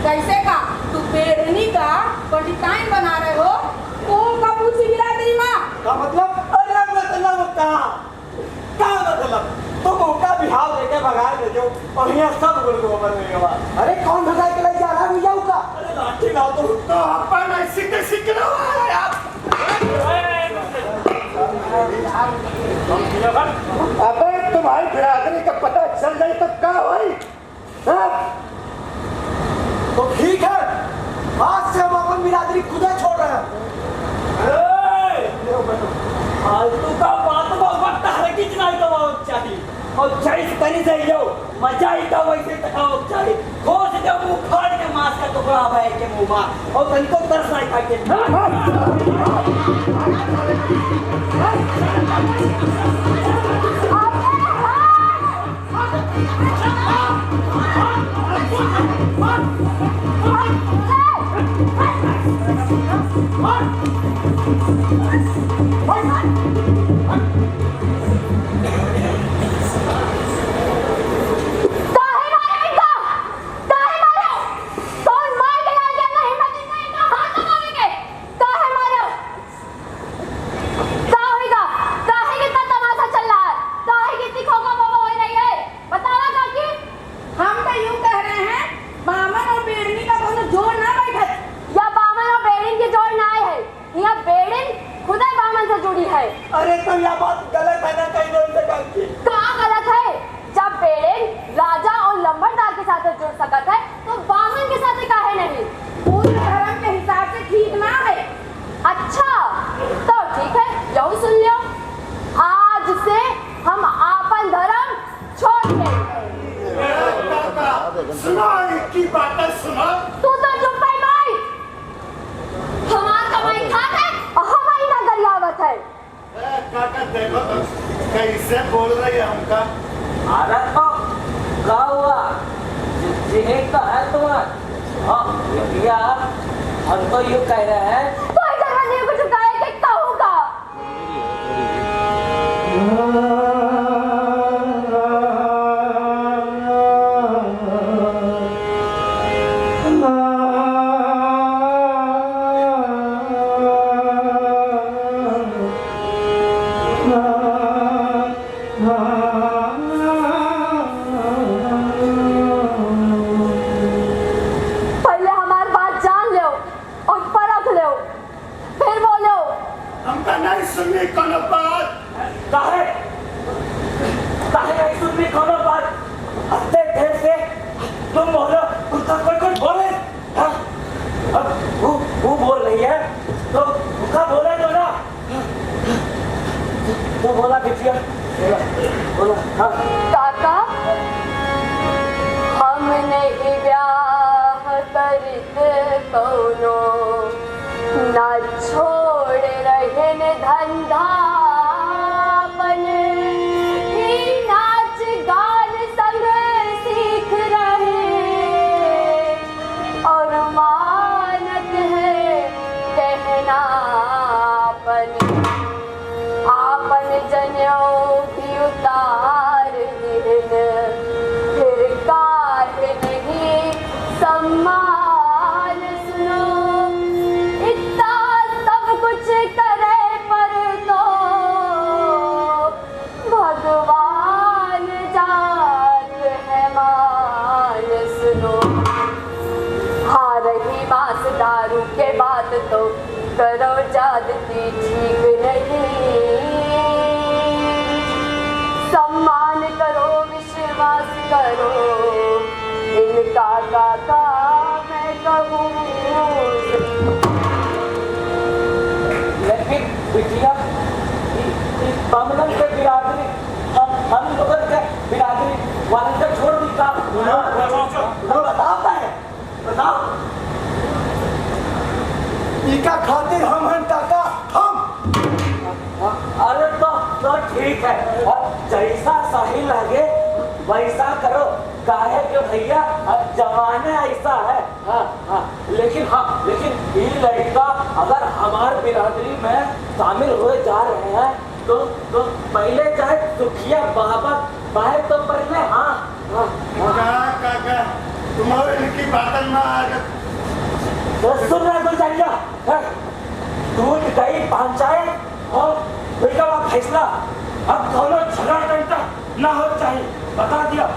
कैसे का तू बेरनी का पंडिताइन बना रहे हो तो का पूछी बिरादरी माँ का मतलब? अरे मतलब का मतलब तुम उनका बिहाव देके भगा दे जो और यहाँ सब गुल गोबर में गवा। अरे कौन भगा के ले जा रहा है भैया का? अरे लाठी लाओ तो अपन ऐसे कैसे गिरावा यार। अबे तुम्हारी बिरादरी का पता चल जाए तो क्या भाई? तो ठीक है, आज से हम अपन बिरादरी खुद छोड़ रहे हैं। फालतू का बात वक्त है कि नहीं तो चाहिए और चाहिए करी जाइयो मजा ही तो वैसे तकाओ चाहिए खोज के मुंह फाड़ के मांस का टुकड़ा भाई के मुंह में और तनको तरस नहीं खाके अरे तो यह बात गलत है ना कहीं नहीं से कहाँ गलत है? जब बेड़े राजा और लंबरदार के साथ जुड़ सकता है तो बामन के साथ काहे नहीं? पूरे धर्म के हिसाब से ठीक ना है। अच्छा तो ठीक है, यही सुन लो, आज से हम आपन धर्म छोड़ देंगे। सुना इनकी बातें सुना। तू तो चुप है भाई, हमार कमाई खाते और हमारी ना गरियावत है। काका देखो तो कैसे बोल रही है हमका। अरे तो क्या हुआ जिन्हें का है तुम्हारा? हाँ भैया हम तो यूँ कह रहे हैं तो जर्मनी को चुकाए कि कहूँगा। पहले हमारी बात जान लो और परख लो, फिर बोलो। हमका नहीं सुननी कोनो बात। काहे नहीं सुननी कोनो बात? हफ्ते देर से तुम बोलो उसका कोई बोले हाँ? अब वो बोल रही है तो उसका बोले तो ना तो बोला बिटिया बोला हाँ। काका हमने ब्याह करित कौनो ना छोड़ रहे ने धंधा नाच गान संग सीख रहे और मानत है कहना आपन जनेऊ भी उतार दिन फिर काहे नहीं सम्मान सुनो इतना सब कुछ करे पर तो भगवान जात है मान सुनो। हाँ रही बात दारू के बाद तो करो जादती ठीक नहीं, सम्मान करो विश्वास करो इनका काका मैं कहूँ। लेकिन बिटिया बामलन के बिरादरी हम लोगों के बिरादरी वाले से छोड़ दी का बताता है बताओ इका खातिर हम हैं काका हम। अरे तो ठीक है और जैसा सही लगे वैसा करो काहे कि भैया अब जमाना ऐसा है। हाँ लेकिन ये लड़का अगर हमारे बिरादरी में शामिल हुए जा रहे हैं तो पहले चाहे दुखिया बाबा बाहर तो पहले हाँ काका तुम्हारे इनकी बातन में आकर सुन रहा गुलजारिया, दूध दही पंचायत और बेटा का फैसला अब दोनों झगड़ा टंटा ना हो चाहिए, बता दिया।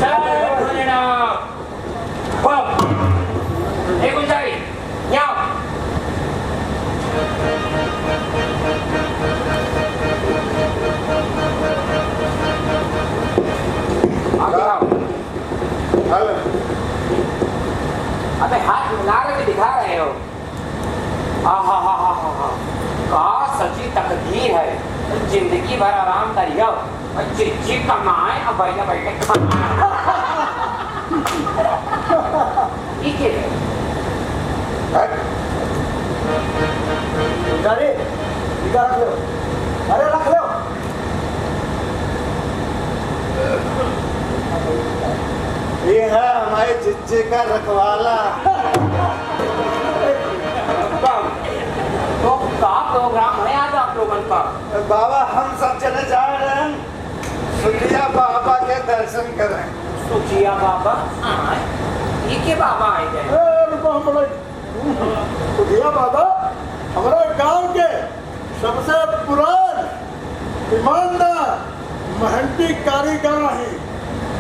जय भोलेनाथ। ए गुलजारी, यहाँ आगे आओ। अबे हाथ मिला के दिखा रहे हो। का सच्ची तकदीर है, जिंदगी भर आराम करियो और चिच्ची कमाए और बैठे बैठे खाना। ठीक है गुलजारी, टीका रख लो, अरे रख लो। ये है हमारे चिच्चे का रखवाला। तो का प्रोग्राम है आज आप लोगों का? बाबा हम सब चले जा रहे हैं सुखिया बाबा के दर्शन करें। सुखिया बाबा? ये के बाबा आए गए? सुखिया बाबा हमारे गांव के सबसे पुरान ईमानदार मेहनती कारीगर है,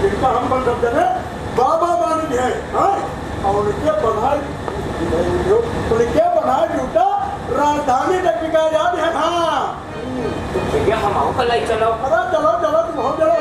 जिनका हम बन सकते हैं बाबा मान है। और उनके बनाए जूता राजधानी तक बिका याद है। हाँ तो भैया हम आओ कल ही चलो। अरे चलो चलो तुम हो चलो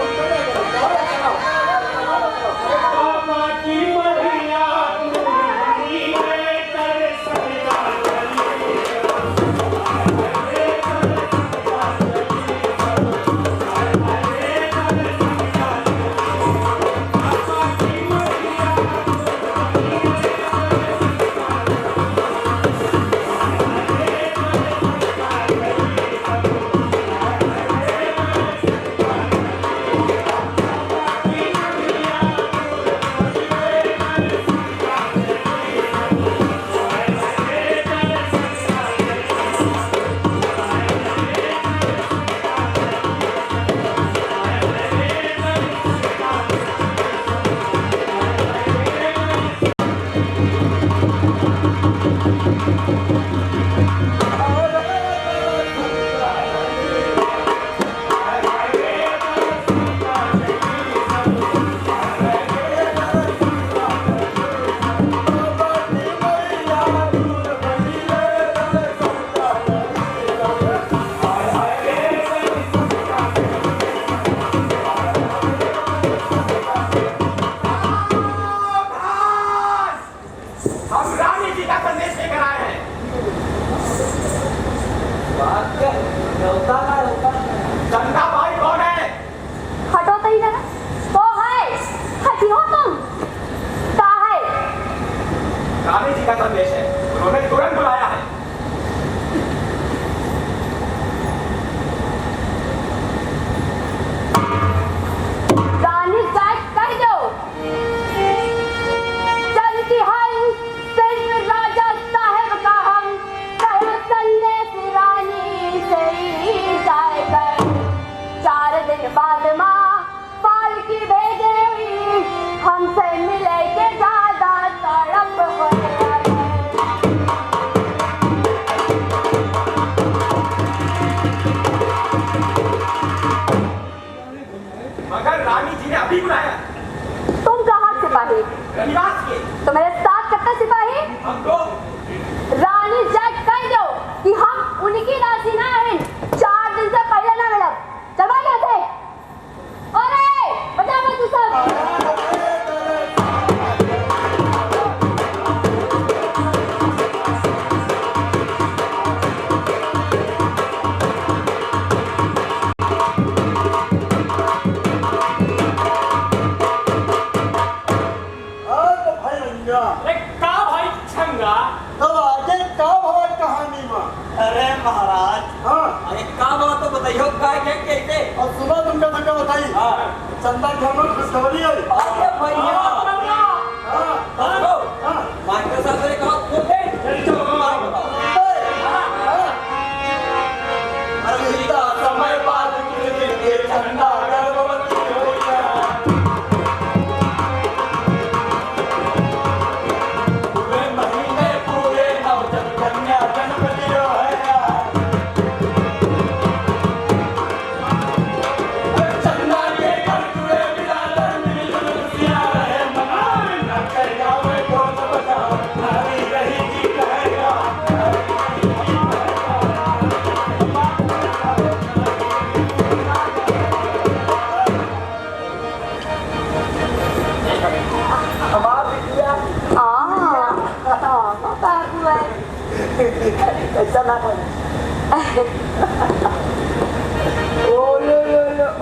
कैसा ना बोले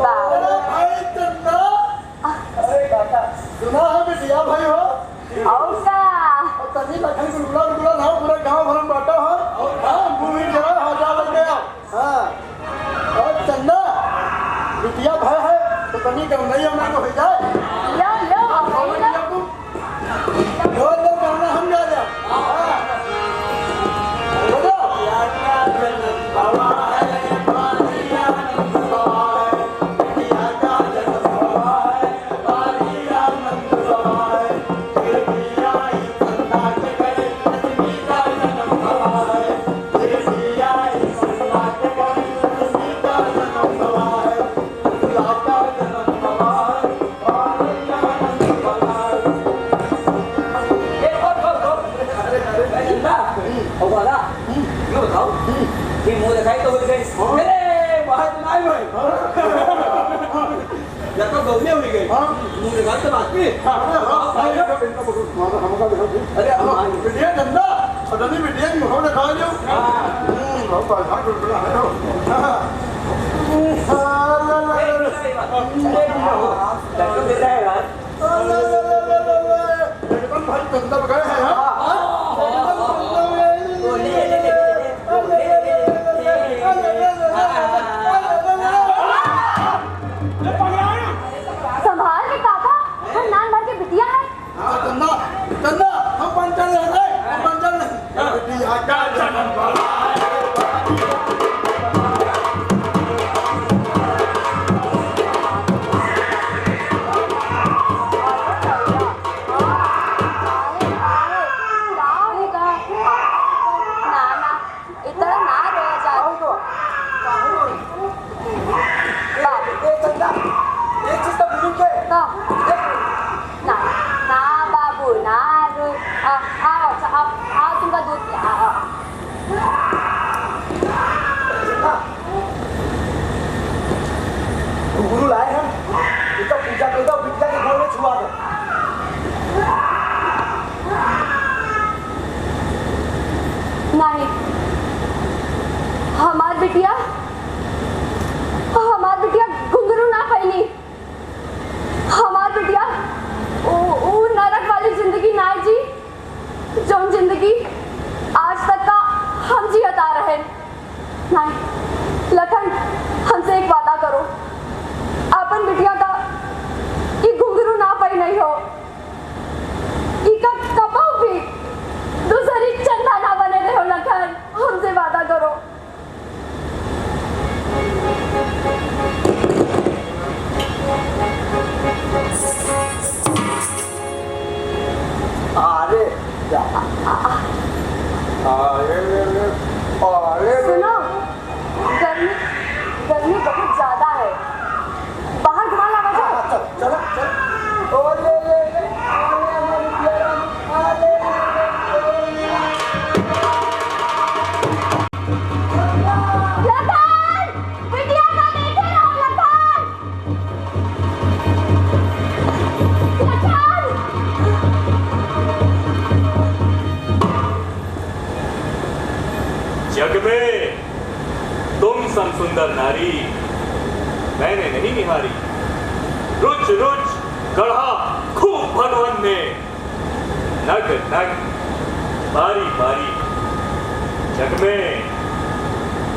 भाई चंदा। अरे काका सुना है बिटिया भाई हो औसा और तभी लखन गुलगुला गुलगुला ना पूरा गांव भर में बांटा हो हां भूमि जरा हजार लग गया। हां और चंदा बिटिया भाई है तो तनी कम नहीं होना को हो जाए लो लो लो लो गाना हम गा दे हां बोलो बाबा है बारिया नंद बाबा है बिटिया का जन्म बाबा है बारिया नंद बाबा है बिटिया ही संता के करे लक्ष्मी का जन्म बाबा है बिटिया ही संता के करे लक्ष्मी का जन्म बाबा है बिटिया का जन्म बाबा है बारिया नंद बाबा है। वाला ये बताओ कि मुंह दिखाई तो हो गई अरे बाहर तो नहीं हुई जब तक गौने हुई गई मुंह दिखाई तो बात की अरे बिटिया चंदा अदनी बिटिया की मुंह दिखा दो बहुत पासा गुलगुला है हो एकदम भाई चंदा गए हैं संभाल के काका हम नान भर के बिटिया है चंदा चंदा हम पंचल रहे हम पंचल बिटिया का जन्म बाबा गुरु लाए हैं इसका पूजा कर दो बिटिया के घर में छुआ दो नहीं हमार बिटिया घुंघरू ना पहनी हमार बिटिया वो नरक वाली जिंदगी ना जी जो जिंदगी आज तक का हम जी हता रहे नहीं लखन हमसे एक वादा करो अपन बिटिया का ये घुंघरू ना पाई नहीं हो इका कपाऊ भी दूसरी चंदा ना बने रहे हो लखन हमसे वादा करो अरे सुनो गर्मी बहुत ज्यादा है बाहर घुमा लगा जाओ चलो चलो ओ ले ले ले लखन बिटिया का देखे रहो लखन जग में तुम सम सुंदर नारी मैंने नहीं निहारी रुच रुच गढ़ा खूब भगवन ने नग नग बारी बारी जग में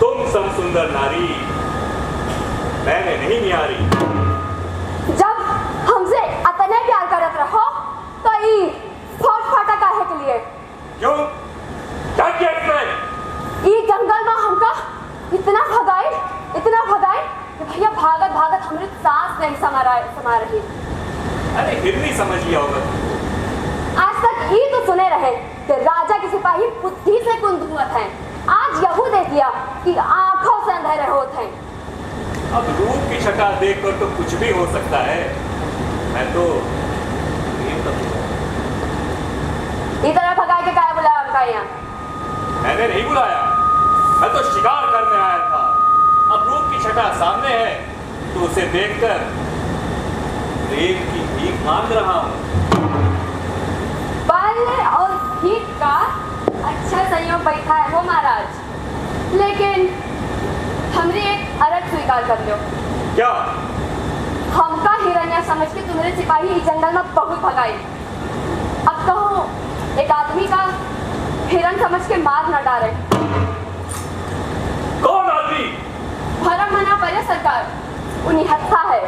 तुम सम सुंदर नारी मैंने नहीं निहारी जब हमसे अतने प्यार करत रहो तो ई फौज फाटा काहे के लिए क्यों क्या किया इसने ई जंगल में हमका इतना भगाए कि भैया भागत भागत हमरे सांस नहीं समा रही अरे हिरनी समझ लिया होगा आज तक ही तो सुने रहे कि राजा के सिपाही बुद्धि से कुंद हुआ हैं आज यहू देख लिया कि आंखों से अंधेरे होते हैं अब रूप की छटा देखकर तो कुछ भी हो सकता है मैं तो इधर भगा के क्या बुलाया उनका यहाँ मैंने नहीं बुलाया मैं तो शिकार करने आया था अब रूप की छटा सामने है तो उसे देखकर प्रेम की भीख मांग रहा हूँ बल और भीख का अच्छा संयोग बैठा है हो महाराज, लेकिन हमरी एक अरज स्वीकार कर लो। क्या? हमका हिरण्या समझ के तुम्हारे सिपाही इस जंगल में बहुत भगाई। अब कहो एक आदमी का हिरण समझ के मार न डाले। कौन आदमी? भरम मना पड़े सरकार, उन्हीं हत्था है।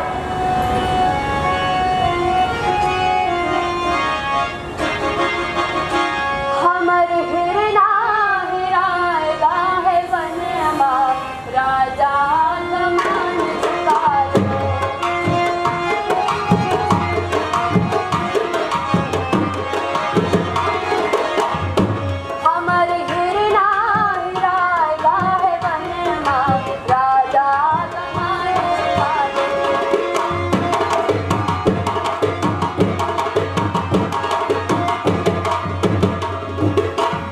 हमर हिरना हिराएगा है वनमा, राजा कमान चुकाए। हमर हिरना हिराएगा है वनमा, राजा कमान चुकाए।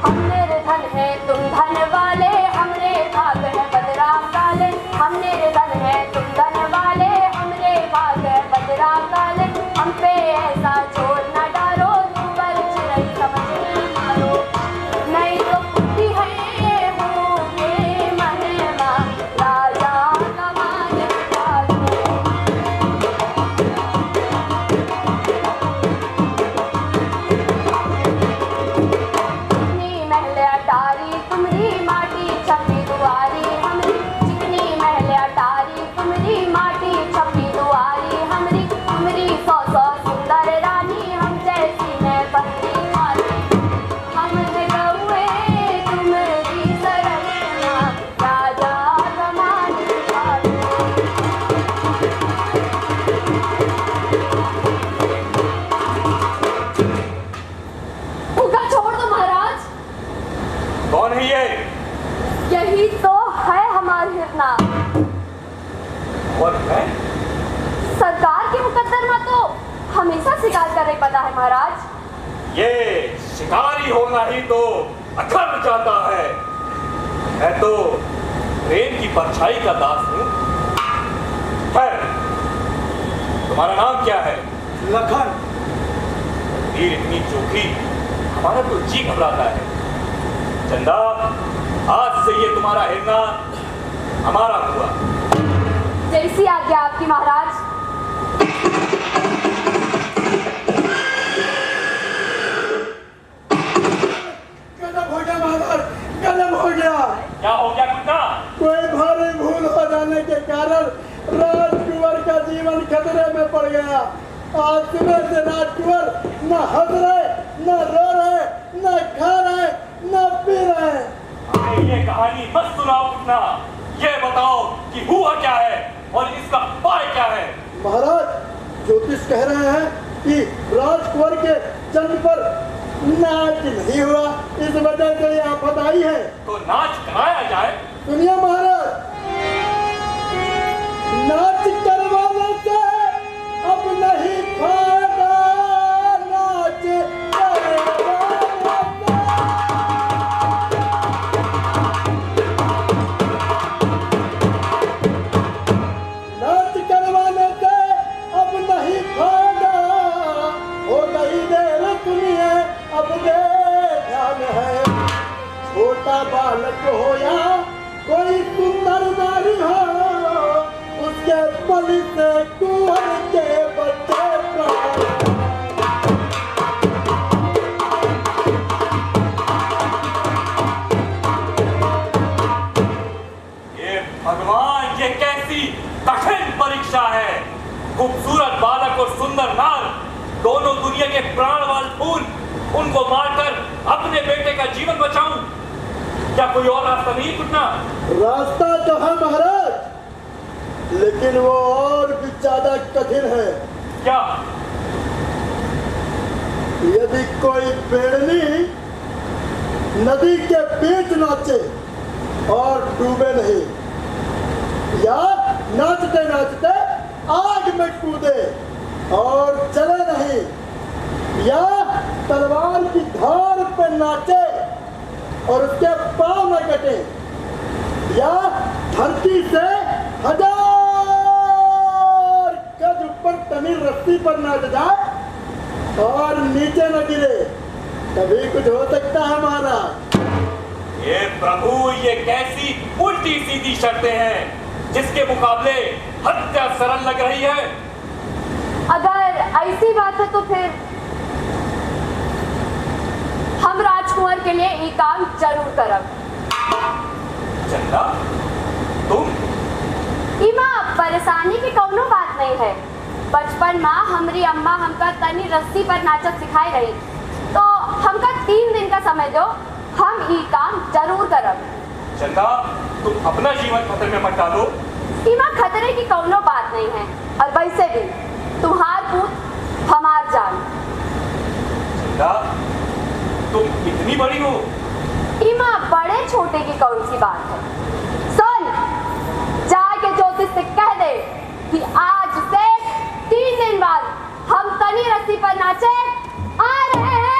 हमने रे धन है तुम धन वाले, हमरे भाग है बदराम काले। हमने रे धन है तुम धन वाले, हमरे भाग है बदराम काले। हम पे ऐसा जोर न डालो, दूबर चिड़ै समझ में मारो। नहीं तो बुद्धि है होगे मनमा, राजा कमान चुकाए। चिकनी महल अटारी तुमरी माटी छपी दुआरी हमरी। चिकनी महल अटारी तुमरी माटी छपी दुआरी हमरी। तुमरी सौ सौ सुंदर रानी, हम जैसी मैं बंदी खाली। हम है गौए तुमरी सरना, राजा कमान चुकाए। उनका छोड़ दो महाराज, कौन है ये? यही तो है हमारी हिरना। कौन है? सरकार के मुकद्दर में तो हमेशा शिकार कर रही पता है महाराज। ये शिकारी होना ही तो अखर जाता है। मैं तो प्रेम की परछाई का दास हूँ। खैर, तुम्हारा नाम क्या है? लखन। तीर इतनी चोखी, हमारा तो जी घबराता है। चंदा, आज से ये तुम्हारा हिरना हमारा हुआ। जैसी आज्ञा आपकी महाराज। गजब हो गया महाराज, गजब हो गया। क्या हो गया कुत्ता? कोई भारी भूल हो जाने के कारण राजकुंवर का जीवन खतरे में पड़ गया। आज सुबह से राजकुंवर न हंस रहे, न रो रहे, न खा रहे, न पी रहे। अरे ये कहानी मत सुनाओ कुत्ता। ये बताओ कि हुआ क्या है और इसका उपाय क्या है? महाराज, ज्योतिष कह रहे हैं कि राजकुंवर के जन्म पर नाच नहीं हुआ, इस वजह से ये आफत आई है। तो नाच कराया जाए। सुनिए महाराज, नाच करवाने से अब नहीं फायदा, नाच करवाने से अब नहीं फायदा, हो गई देर सुनिए अब दे ध्यान है। छोटा बालक हो या कोई सुंदर नारी हो, उसके बलि से कुंवर के बच्चे प्राण। ये भगवान, ये कैसी कठिन परीक्षा है। खूबसूरत बालक और सुंदर नार, दोनों दुनिया के प्राणवान फूल, उनको मारकर अपने बेटे का जीवन बचाऊं। क्या कोई और रास्ता नहीं कुटना? रास्ता तो है महाराज, लेकिन वो और भी ज्यादा कठिन है। क्या? यदि कोई बेड़नी नदी के बीच नाचे और डूबे नहीं, या नाचते नाचते आग में कूदे और जले नहीं, या तलवार की धार पे नाचे और उसके पांव न कटे, या धरती से 1000 गज ऊपर तनी रस्सी पर नाच जाए और नीचे न गिरे, कभी कुछ हो सकता है महाराज। हे प्रभु, ये कैसी उल्टी सीधी शर्तें हैं जिसके मुकाबले हत्या सरल लग रही है। अगर ऐसी बात है तो फिर हम राजकुमार के लिए ये काम जरूर करब। चंदा, तुम? इमा परेशानी की कौनो बात नहीं है। बचपन में हमारी अम्मा हमका तनी रस्सी पर नाचत सिखाई रही, तो हमका 3 दिन का समय दो, हम ये काम जरूर करब। चंदा, तुम अपना जीवन खतरे में मत डालो। इमा खतरे की कौनो बात नहीं है, और वैसे भी तुम्हार पूत हमार जान। चंदा, तुम इतनी बड़ी हो। इमा बड़े छोटे की कौन सी बात है। सुन, जाके ज्योतिष से कह दे कि आज से 3 दिन बाद हम तनी रस्सी पर नाचे आ रहे हैं।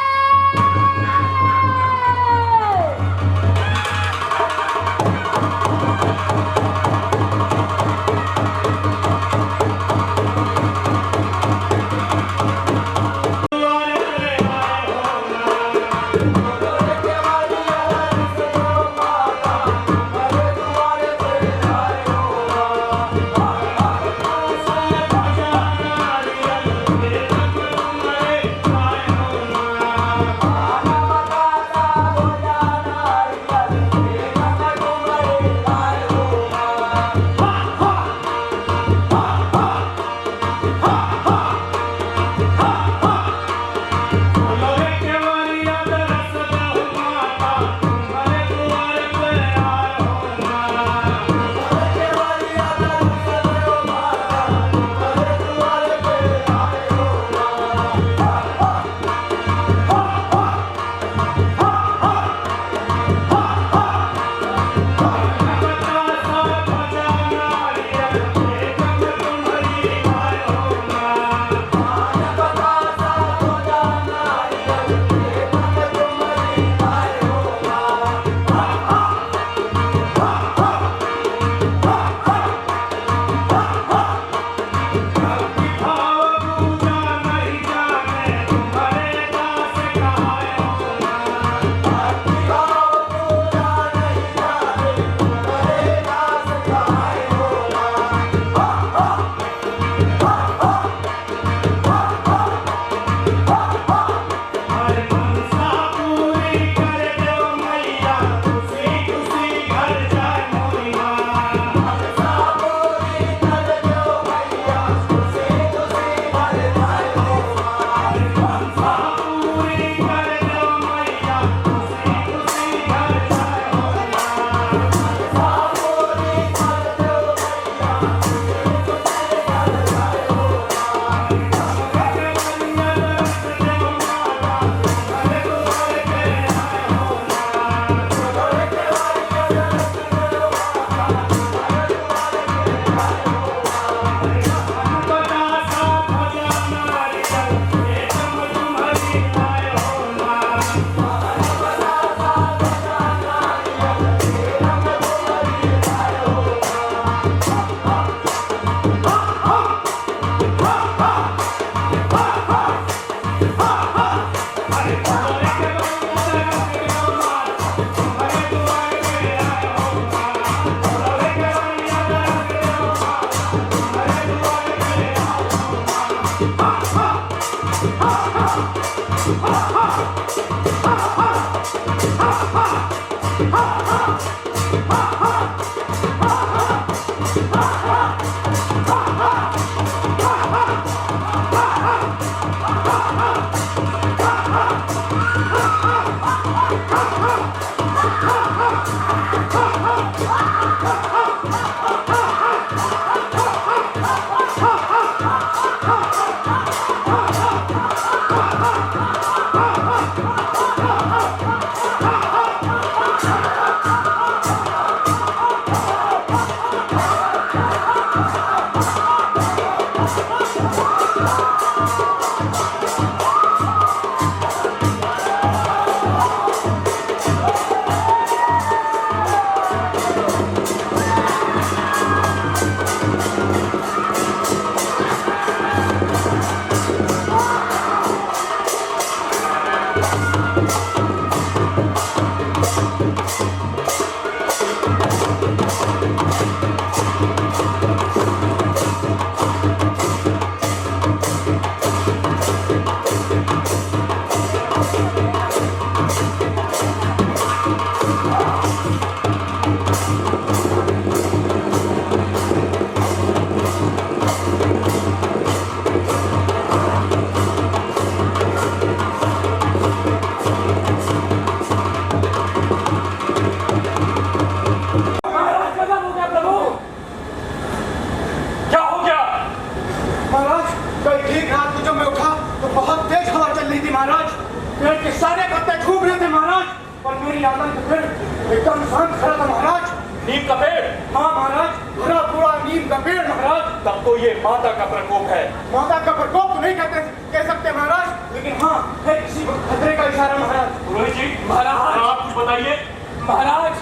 आनंद पेड़ एकदम शांत खड़ा था महाराज। नीम का पेड़? हाँ महाराज, भरा पूरा नीम का पेड़ महाराज। तब तो ये माता का प्रकोप है। माता का प्रकोप तो नहीं कह सकते महाराज, लेकिन हाँ है किसी खतरे का इशारा महाराज। पुरोहित जी, महाराज आप कुछ बताइए। महाराज,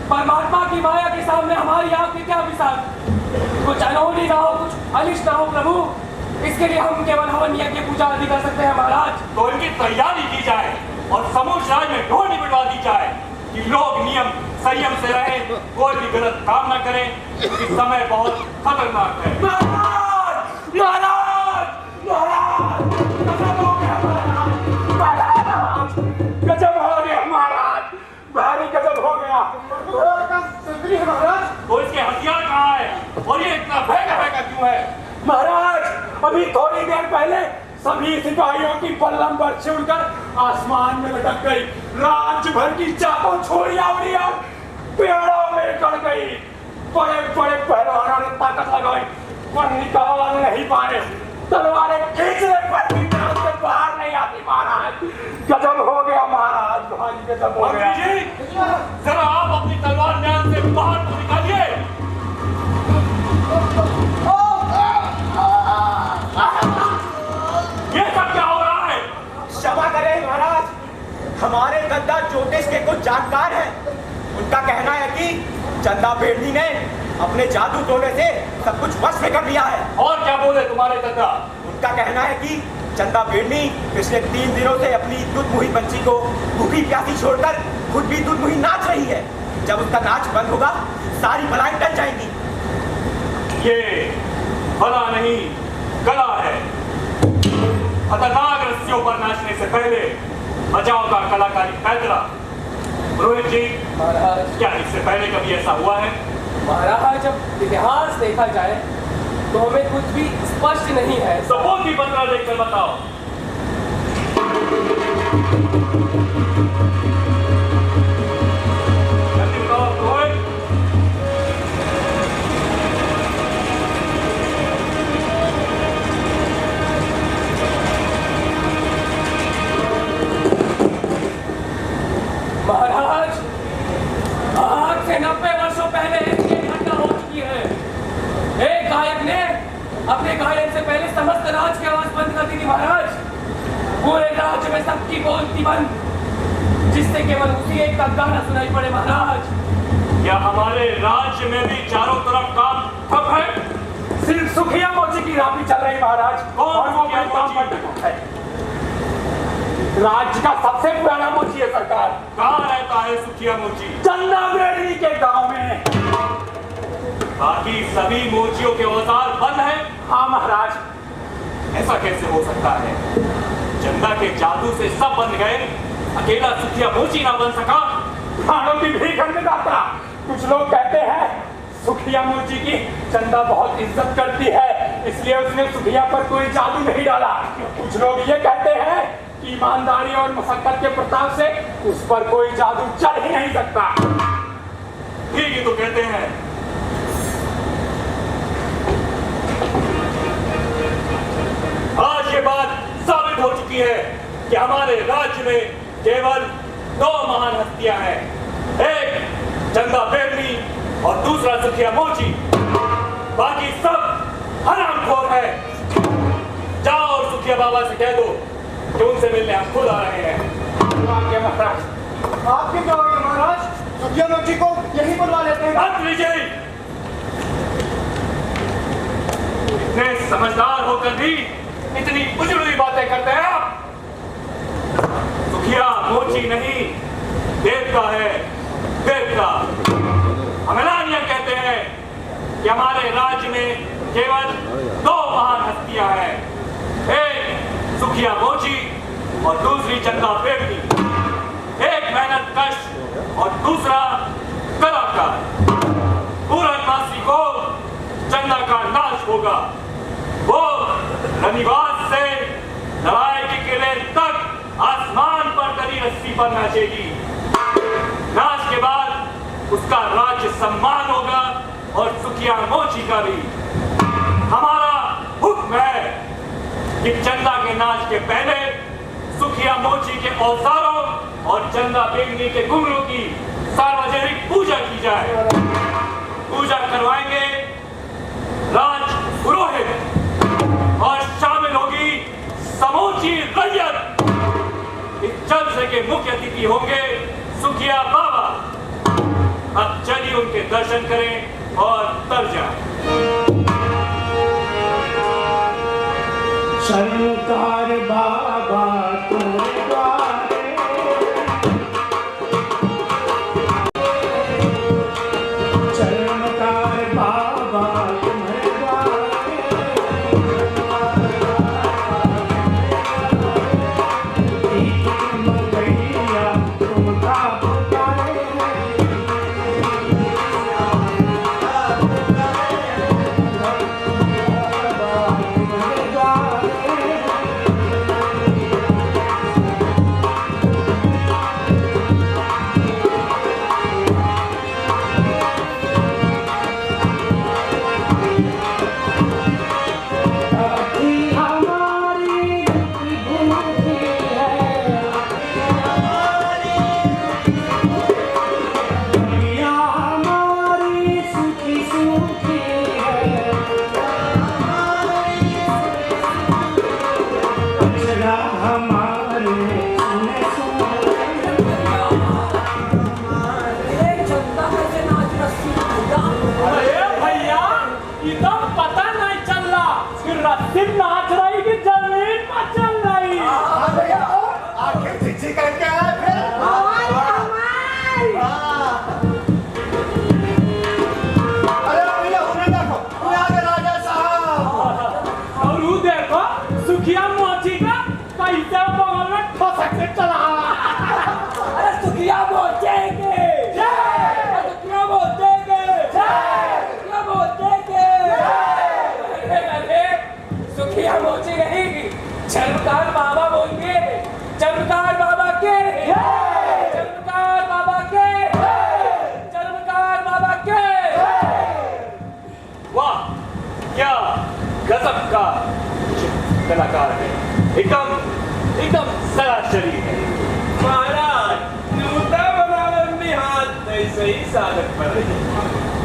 परमात्मा की माया के सामने हमारी आपकी क्या मिसाल? कुछ अनहोनी ना हो, कुछ अनिष्ट ना हो प्रभु, इसके लिए हम केवल हवन यज्ञ पूजा आदि कर सकते हैं महाराज। तो इनकी तैयारी की जाए और समूह राज में ढोल निपटवा दी जाए कि लोग नियम संयम से रहें, कोई भी गलत काम न करें, क्योंकि समय बहुत खतरनाक है। महाराज, महाराज, महाराज, गजब हो गया महाराज, गजब हो गया महाराज, भारी गजब हो गया। महाराज तो इसके हथियार कहाँ है और ये इतना भयंकर क्यों है? महाराज, अभी थोड़ी देर पहले सभी सिपाहियों की पल्लम बरछी उड़कर आसमान में लटक गई। राज्य भर की चाकों छोड़िया उड़ी और पेड़ों में गड़ गई। बड़े बड़े पहलवानों ने ताकत लगाई पर निकाल नहीं पाए। तलवारें खींचने पर भी जान से बाहर नहीं आती महाराज। गजब हो गया महाराज, भारी गजब हो गया। मंत्री जी, जरा आप अपनी तलवार म्यान से बाहर तो निकालिए। ये सब क्या हो रहा है? क्षमा करें महाराज, हमारे गद्दार ज्योतिष के कुछ जानकार हैं। उनका कहना है कि चंदा बेड़नी ने अपने जादू टोने से सब कुछ वश में कर लिया है। और क्या बोले तुम्हारे दादा? उनका कहना है कि चंदा बेड़नी पिछले 3 दिनों से अपनी दूधमुही बच्ची को भूखी प्यासी छोड़कर खुद भी दूधमुही नाच रही है। जब उसका नाच बंद होगा सारी बलाएं टल जाएंगी। ये बला नहीं, कला है। खतरनाक रस्सियों पर नाचने से पहले बचाव का कलाकारी पैदरा। रोहित जी, महाराज, क्या इससे पहले कभी ऐसा हुआ है? महाराज, जब इतिहास देखा जाए तो हमें कुछ भी स्पष्ट नहीं है। सबूत की पत्रा देखकर बताओ। जल्दी बताओ रोहित। महाराज, आज से 90 वर्षों पहले एक घटना हो चुकी है। एक गायक ने अपने गायन से पहले समस्त राज की आवाज बंद कर दी थी महाराज। पूरे राज्य में सबकी बोलती बंद, जिससे केवल उसी एक का गाना सुनाई पड़े महाराज। क्या हमारे राज्य में भी चारों तरफ काम ठप है? सिर्फ सुखिया मोची की रापी चल रही महाराज। कौन और वो सुखिया भी काम मोची? पर ठप है। राज्य का सबसे पुराना मोची है सरकार। कहाँ रहता है सुखिया मोची? चंदा बेड़नी के गांव में। बाकी सभी मोचियों के औजार बंद है? हाँ महाराज। ऐसा कैसे हो सकता है? चंदा के जादू से सब बन गए, अकेला सुखिया मोची ना बन सका? खानों की भीख अन्नदाता। कुछ लोग कहते हैं सुखिया मोची की चंदा बहुत इज्जत करती है, इसलिए उसने सुखिया पर कोई जादू नहीं डाला। कुछ लोग ये कहते हैं कि ईमानदारी और मशक्कत के प्रताप से उस पर कोई जादू चल ही नहीं सकता। ठीक ही तो कहते हैं। आज ये बात साबित हो चुकी है कि हमारे राज्य में केवल 2 महान हस्तियां हैं, एक चंदा बेड़नी और दूसरा सुखिया मोची। बाकी सब हरामखोर है। जाओ और सुखिया बाबा से कह दो कि उनसे मिलने हम खुद आ रहे हैं। महाराज, आपके क्या हो गया महाराज? सुखिया मोची को यही बुलवा लेते हैं। मंत्री जी, इतने समझदार होकर भी इतनी उजड़ी बातें करते हैं आप। सुखिया मोची नहीं, देवता है, देवता। हम एलानिया कहते हैं कि हमारे राज्य में केवल 2 महान हस्तियां हैं, एक सुखिया मोची और दूसरी चंदा बेड़नी। एक मेहनत कश और दूसरा कलाकार। पूर्णमासी को चंदा का नाश होगा। वो रनिवास से लड़ाई के किले तक आसमान पर करी रस्सी पर नाचेगी। नाच के बाद उसका राज्य सम्मान होगा और सुखिया मोची का भी। हमारा हुक्म है कि चंदा के नाच के पहले सुखिया मोची के औजारों और चंदा बेगनी के घुंघरू की सार्वजनिक पूजा की जाए। पूजा करवाएंगे राज पुरोहित और शामिल होगी समूची रैयत। इस जलसे के मुख्य अतिथि होंगे सुखिया बाबा। अब चलिए उनके दर्शन करें और तर जाएं। शंकर बाबा तुम्हारे द्वारे, चरणकार बाबा तुम्हारे द्वारे, मैया तुमका पुकारे, नाच रही कि जमीन पर चल रही। आखिर चिट्ठी करके आया फिर। अरे भैया उन्हें देखो, उन्हें आगे राजा साहब। और वो देखो सुखिया मोची का कैसे बगल में ठोसक से चला। अरे सुखिया मोचेंगे, सुखिया मोचेंगे, सुखिया मोचेंगे। सुखिया मोची रहेगी। चमत्कार बाबा बोलिए, चमत्कार बाबा के, चमत्कार बाबा के, चमत्कार बाबा के। वाह क्या गजब का कलाकार है, एकदम सरासरी है। महाराज जूता बनावन में हाथ ऐसे ही साधक पर रही।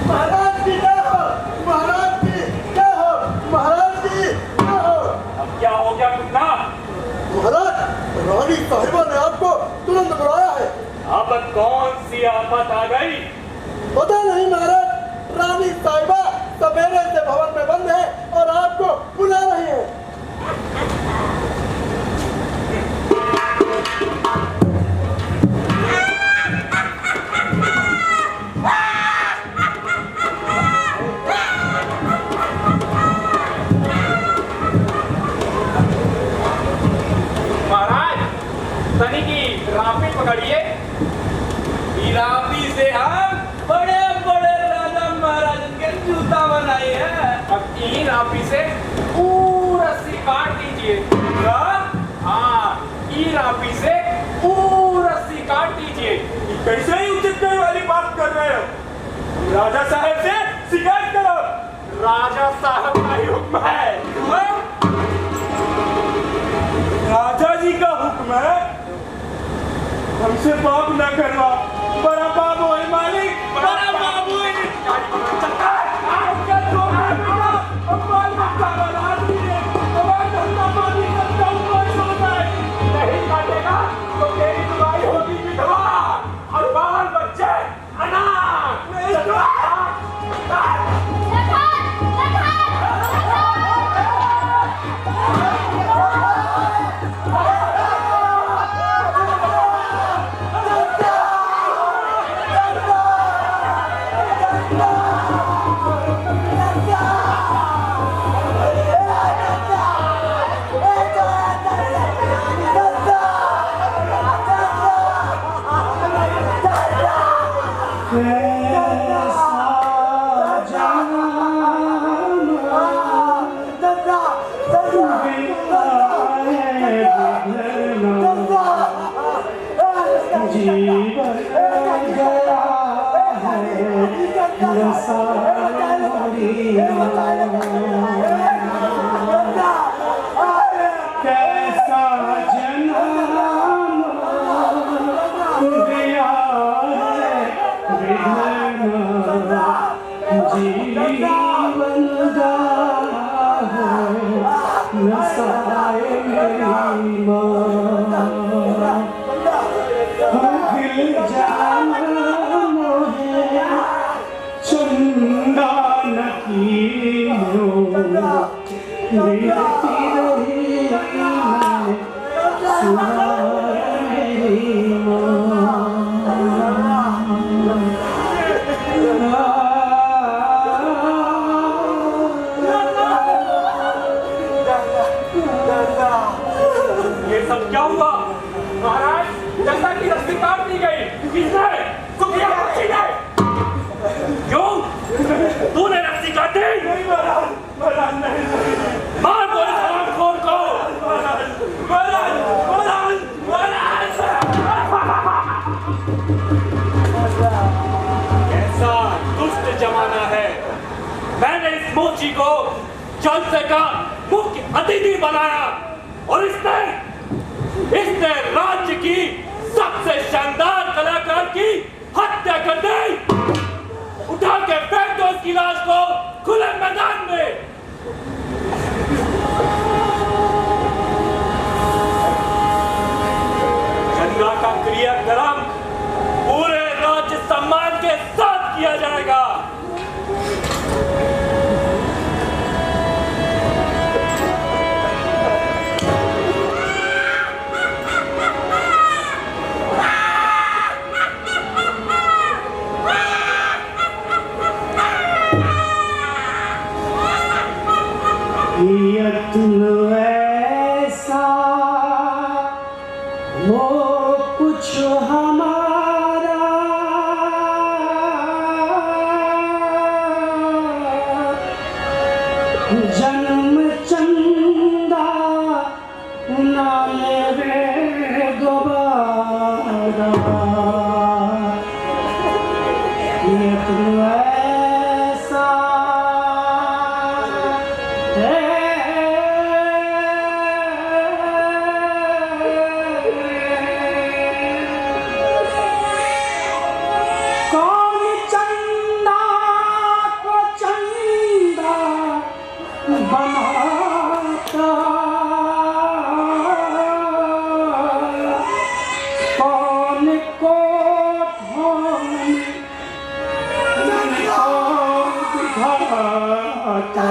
महाराज की क्या हो, महाराज की क्या हो, महाराज की क्या हो। अब क्या हो गया मुन्ना? महाराज रानी साहिबा ने आपको तुरंत बुलाया है। अब कौन सी आफत आ गई? पता नहीं महाराज, रानी साहिबा सवेरे से भवन में बंद है और आपको बुला रही है। तनी की रापी पकड़िए। रापी से हम बड़े बड़े राजा महाराज के जूता बनाए हैं। अब इन रापी से पूरा रस्सी काट दीजिए। हाँ, इन रापी से पूरा रस्सी काट दीजिए। कैसे ही उचित करने वाली बात कर रहे हो? राजा साहब से शिकायत करो। राजा साहब का ही हुक्म है। राजा जी का हुक्म है, हमसे पाप न करवा। बड़ा बाबू है मालिक, बड़ा बाबू है। नहीं काटेगा तो तेरी दुआई होगी विधवा और बाल बच्चे अनाथ। कैसा जन्म की रस्सी काट दी गई। किसने? सुखिया बख्शी ने। क्यों? तूने रस्सी काटी? नहीं महाराज, महाराज नहीं। मार दो इस हरामखोर को। महाराज, महाराज, महाराज, महाराज। कैसा दुष्ट जमाना है। मैंने इस मोची को जलसे का मुख्य अतिथि बनाया और इसने राज्य की सबसे शानदार कलाकार की हत्या कर दी। उठा के फेंक दो उसकी लाश को खुले मैदान में। गंगा का क्रियाक्रम पूरे राज्य सम्मान के साथ किया जाएगा। यत्न ऐसा हो कुछ हमारा, जन्म चंदा ना लेवे दोबारा। यत्न ऐसा बनाता, कौन को दिखाता,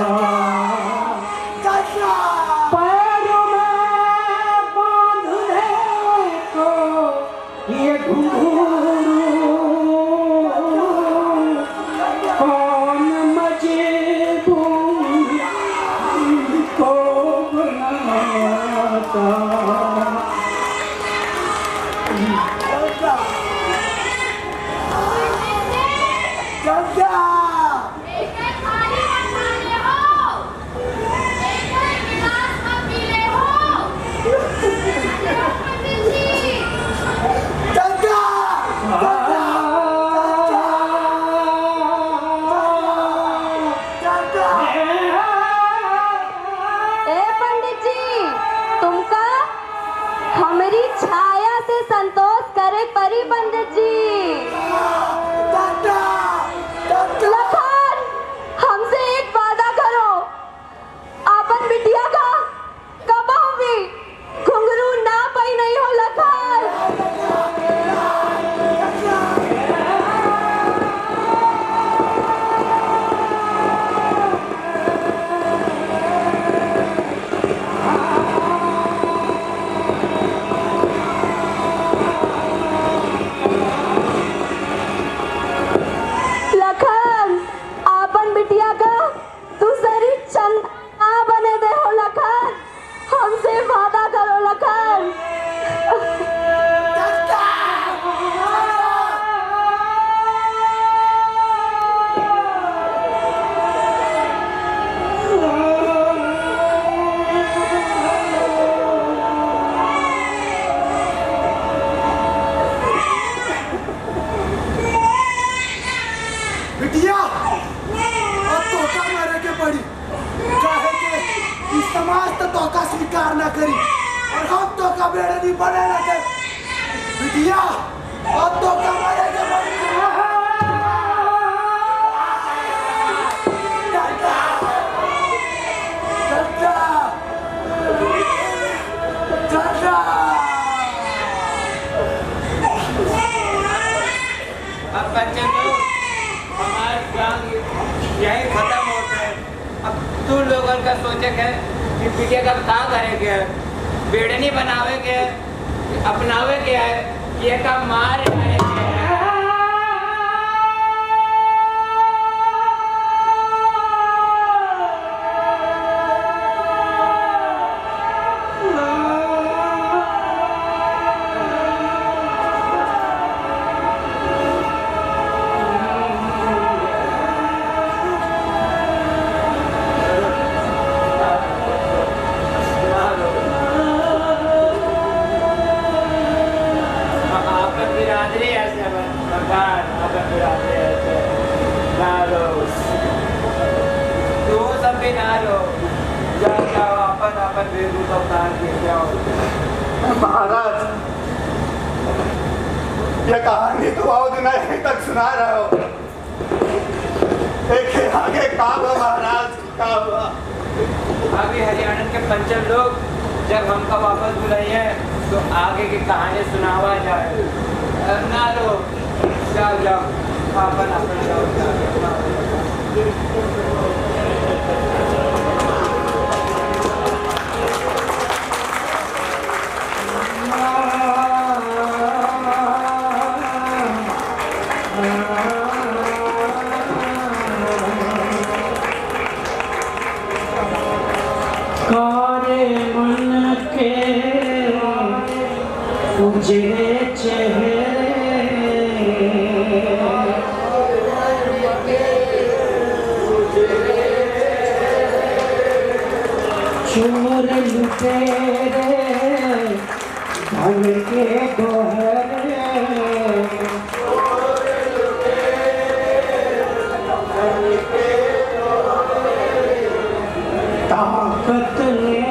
पैरों में बांधने को ये घुंघरू, कौन मजबूर को बनाता। छाया से संतोष करे परी पंडित जी। लखन, हमसे एक वादा करो, आपन बिटिया का कबो भी घुंघरू ना पाई नहीं हो। लखन बिटिया का दूसरी चंदा बने दे हो। लखन, हमसे वादा करो। लखन बिटिया समाज तो तोका स्वीकार ना करी और हम तो का बेड़े नहीं बने ना कर। बिटिया अब तो का मारे के बड़ी अब बच्चे लोग हमारे प्लान यही खत्म होते हैं। अब तू लोगों का सोचे के कि बिटिया का क्या करेंगे, बेड़नी बनावे के अपनावे के है कि ये का मार आए के है। बिरादरी ऐसे मकान अब बिरादरी ऐसे ना लो तू सब भी ना लो जाओ जाओ अपन बेबू तो कान के जाओ। महाराज ये कहानी तो बहुत नहीं तक सुना रहे हो। देखिए आगे का हुआ महाराज का हुआ। अभी हरियाणा के पंचम लोग जब हमका वापस बुलाइए तो आगे की कहानी सुनावा जाए। ना लो जाओ जाओ अपन जाओ। कारे मन के उजले चेहरे चोर लुटेरे धन के दोहरे ताकत ने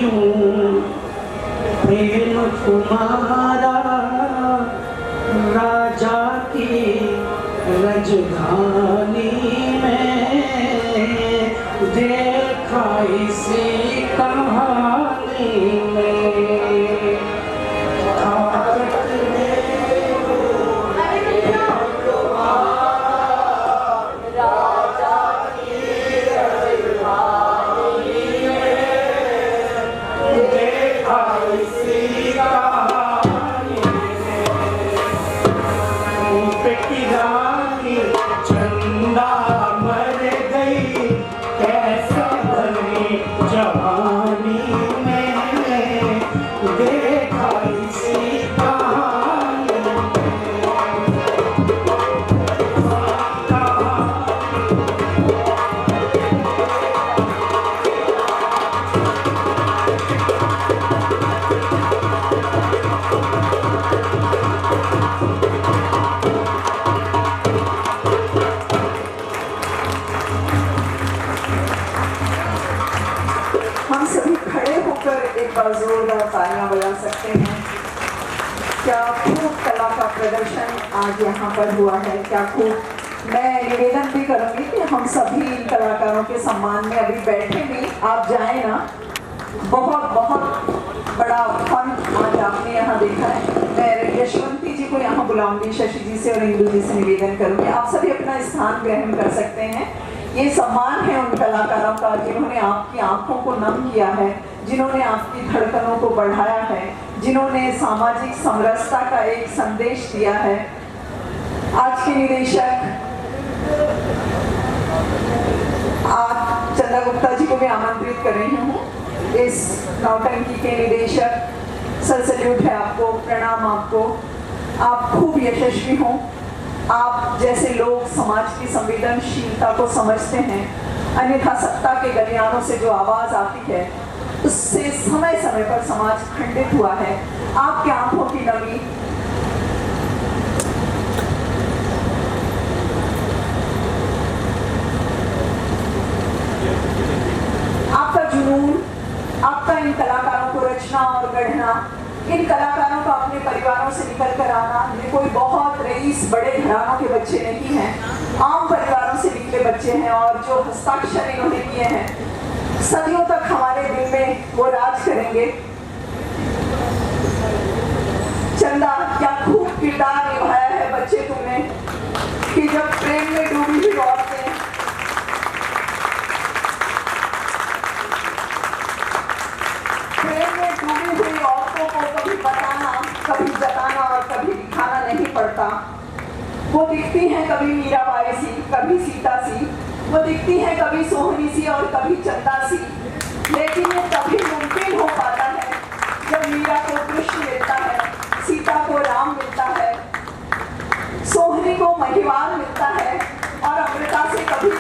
यूं प्रेम कुमारा राजा की राजधानी में देखा इसी कहानी में। ताकत ने चंदा मर गई कैसे बनी जवानी में देखा इसी कहानी हम सभी खड़े होकर एक बार जोरदार तालियां बजा सकते हैं। क्या खूब कला का प्रदर्शन आज यहाँ पर हुआ है, क्या खूब। मैं निवेदन भी करूंगी कि हम सभी इन कलाकारों के सम्मान में अभी बैठे भी आप जाए ना। बहुत बहुत बड़ा फन आज आपने यहाँ देखा है। मैं यशवंती जी को यहाँ बुलाऊंगी, शशि जी से और इंदु जी से निवेदन करूंगी आप सभी अपना स्थान ग्रहण कर सकते हैं। ये सम्मान है उन कलाकारों का जिन्होंने आपकी आंखों को नम किया है, जिन्होंने आपकी धड़कनों को बढ़ाया है, जिन्होंने सामाजिक समरसता का एक संदेश दिया है। आज के निदेशक आज चंदा गुप्ता जी को भी आमंत्रित कर रही हूँ। इस नौटंकी के निदेशक, सर सल्यूट है आपको, प्रणाम आपको। आप खूब यशस्वी हों। आप जैसे लोग समाज की संवेदनशीलता को समझते हैं, अन्यथा सत्ता के गलियानों से जो आवाज आती है उससे समय समय पर समाज खंडित हुआ है। आपके आंखों की नमी, आपका जुनून, आपका इन कलाकारों को रचना और गढ़ना, इन कलाकारों का अपने परिवारों से निकल कर आना, ये कोई बहुत रईस बड़े घरानों के बच्चे नहीं हैं, आम परिवारों से निकले बच्चे हैं। और जो हस्ताक्षर इन्होंने किए हैं सदियों तक हमारे दिल में वो राज करेंगे। चंदा, क्या खूब किरदार निभाया है बच्चे तुमने कि जब प्रेम में डूबी हुई औरतें को कभी बताना, कभी जताना और कभी दिखाना नहीं पड़ता। वो दिखती हैं कभी मीराबाई सी, कभी सीता सी, वो दिखती हैं कभी सोहनी सी और कभी चंदा सी, लेकिन ये तभी मुमकिन हो पाता है जब मीरा को कृष्ण मिलता है, सीता को राम मिलता है, सोहनी को महिवाल मिलता है और अमृता से कभी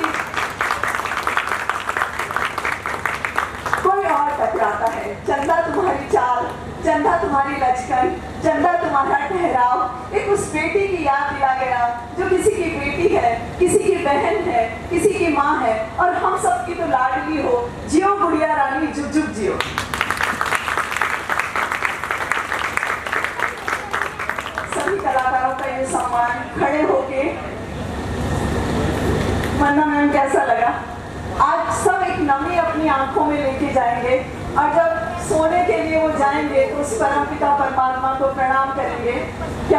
कोई और टकराता है। चंदा तुम्हारी चाल, चंदा तुम्हारी लचकन, चंदा तुम्हारा ठहराव, एक उस बेटी की याद दिला गया जो किसी की बेटी है, किसी की बहन है, किसी की माँ है और हम सब की तो लाडली हो। जियो गुड़िया रानी, जुग जुग जियो। सभी कलाकारों का ये सम्मान। खड़े होके वंदना मैम कैसा लगा? आज सब एक नमी अपनी आंखों में लेके जाएंगे और जब सोने के लिए वो जाएंगे तो उस परमपिता परमात्मा को प्रणाम करेंगे। क्या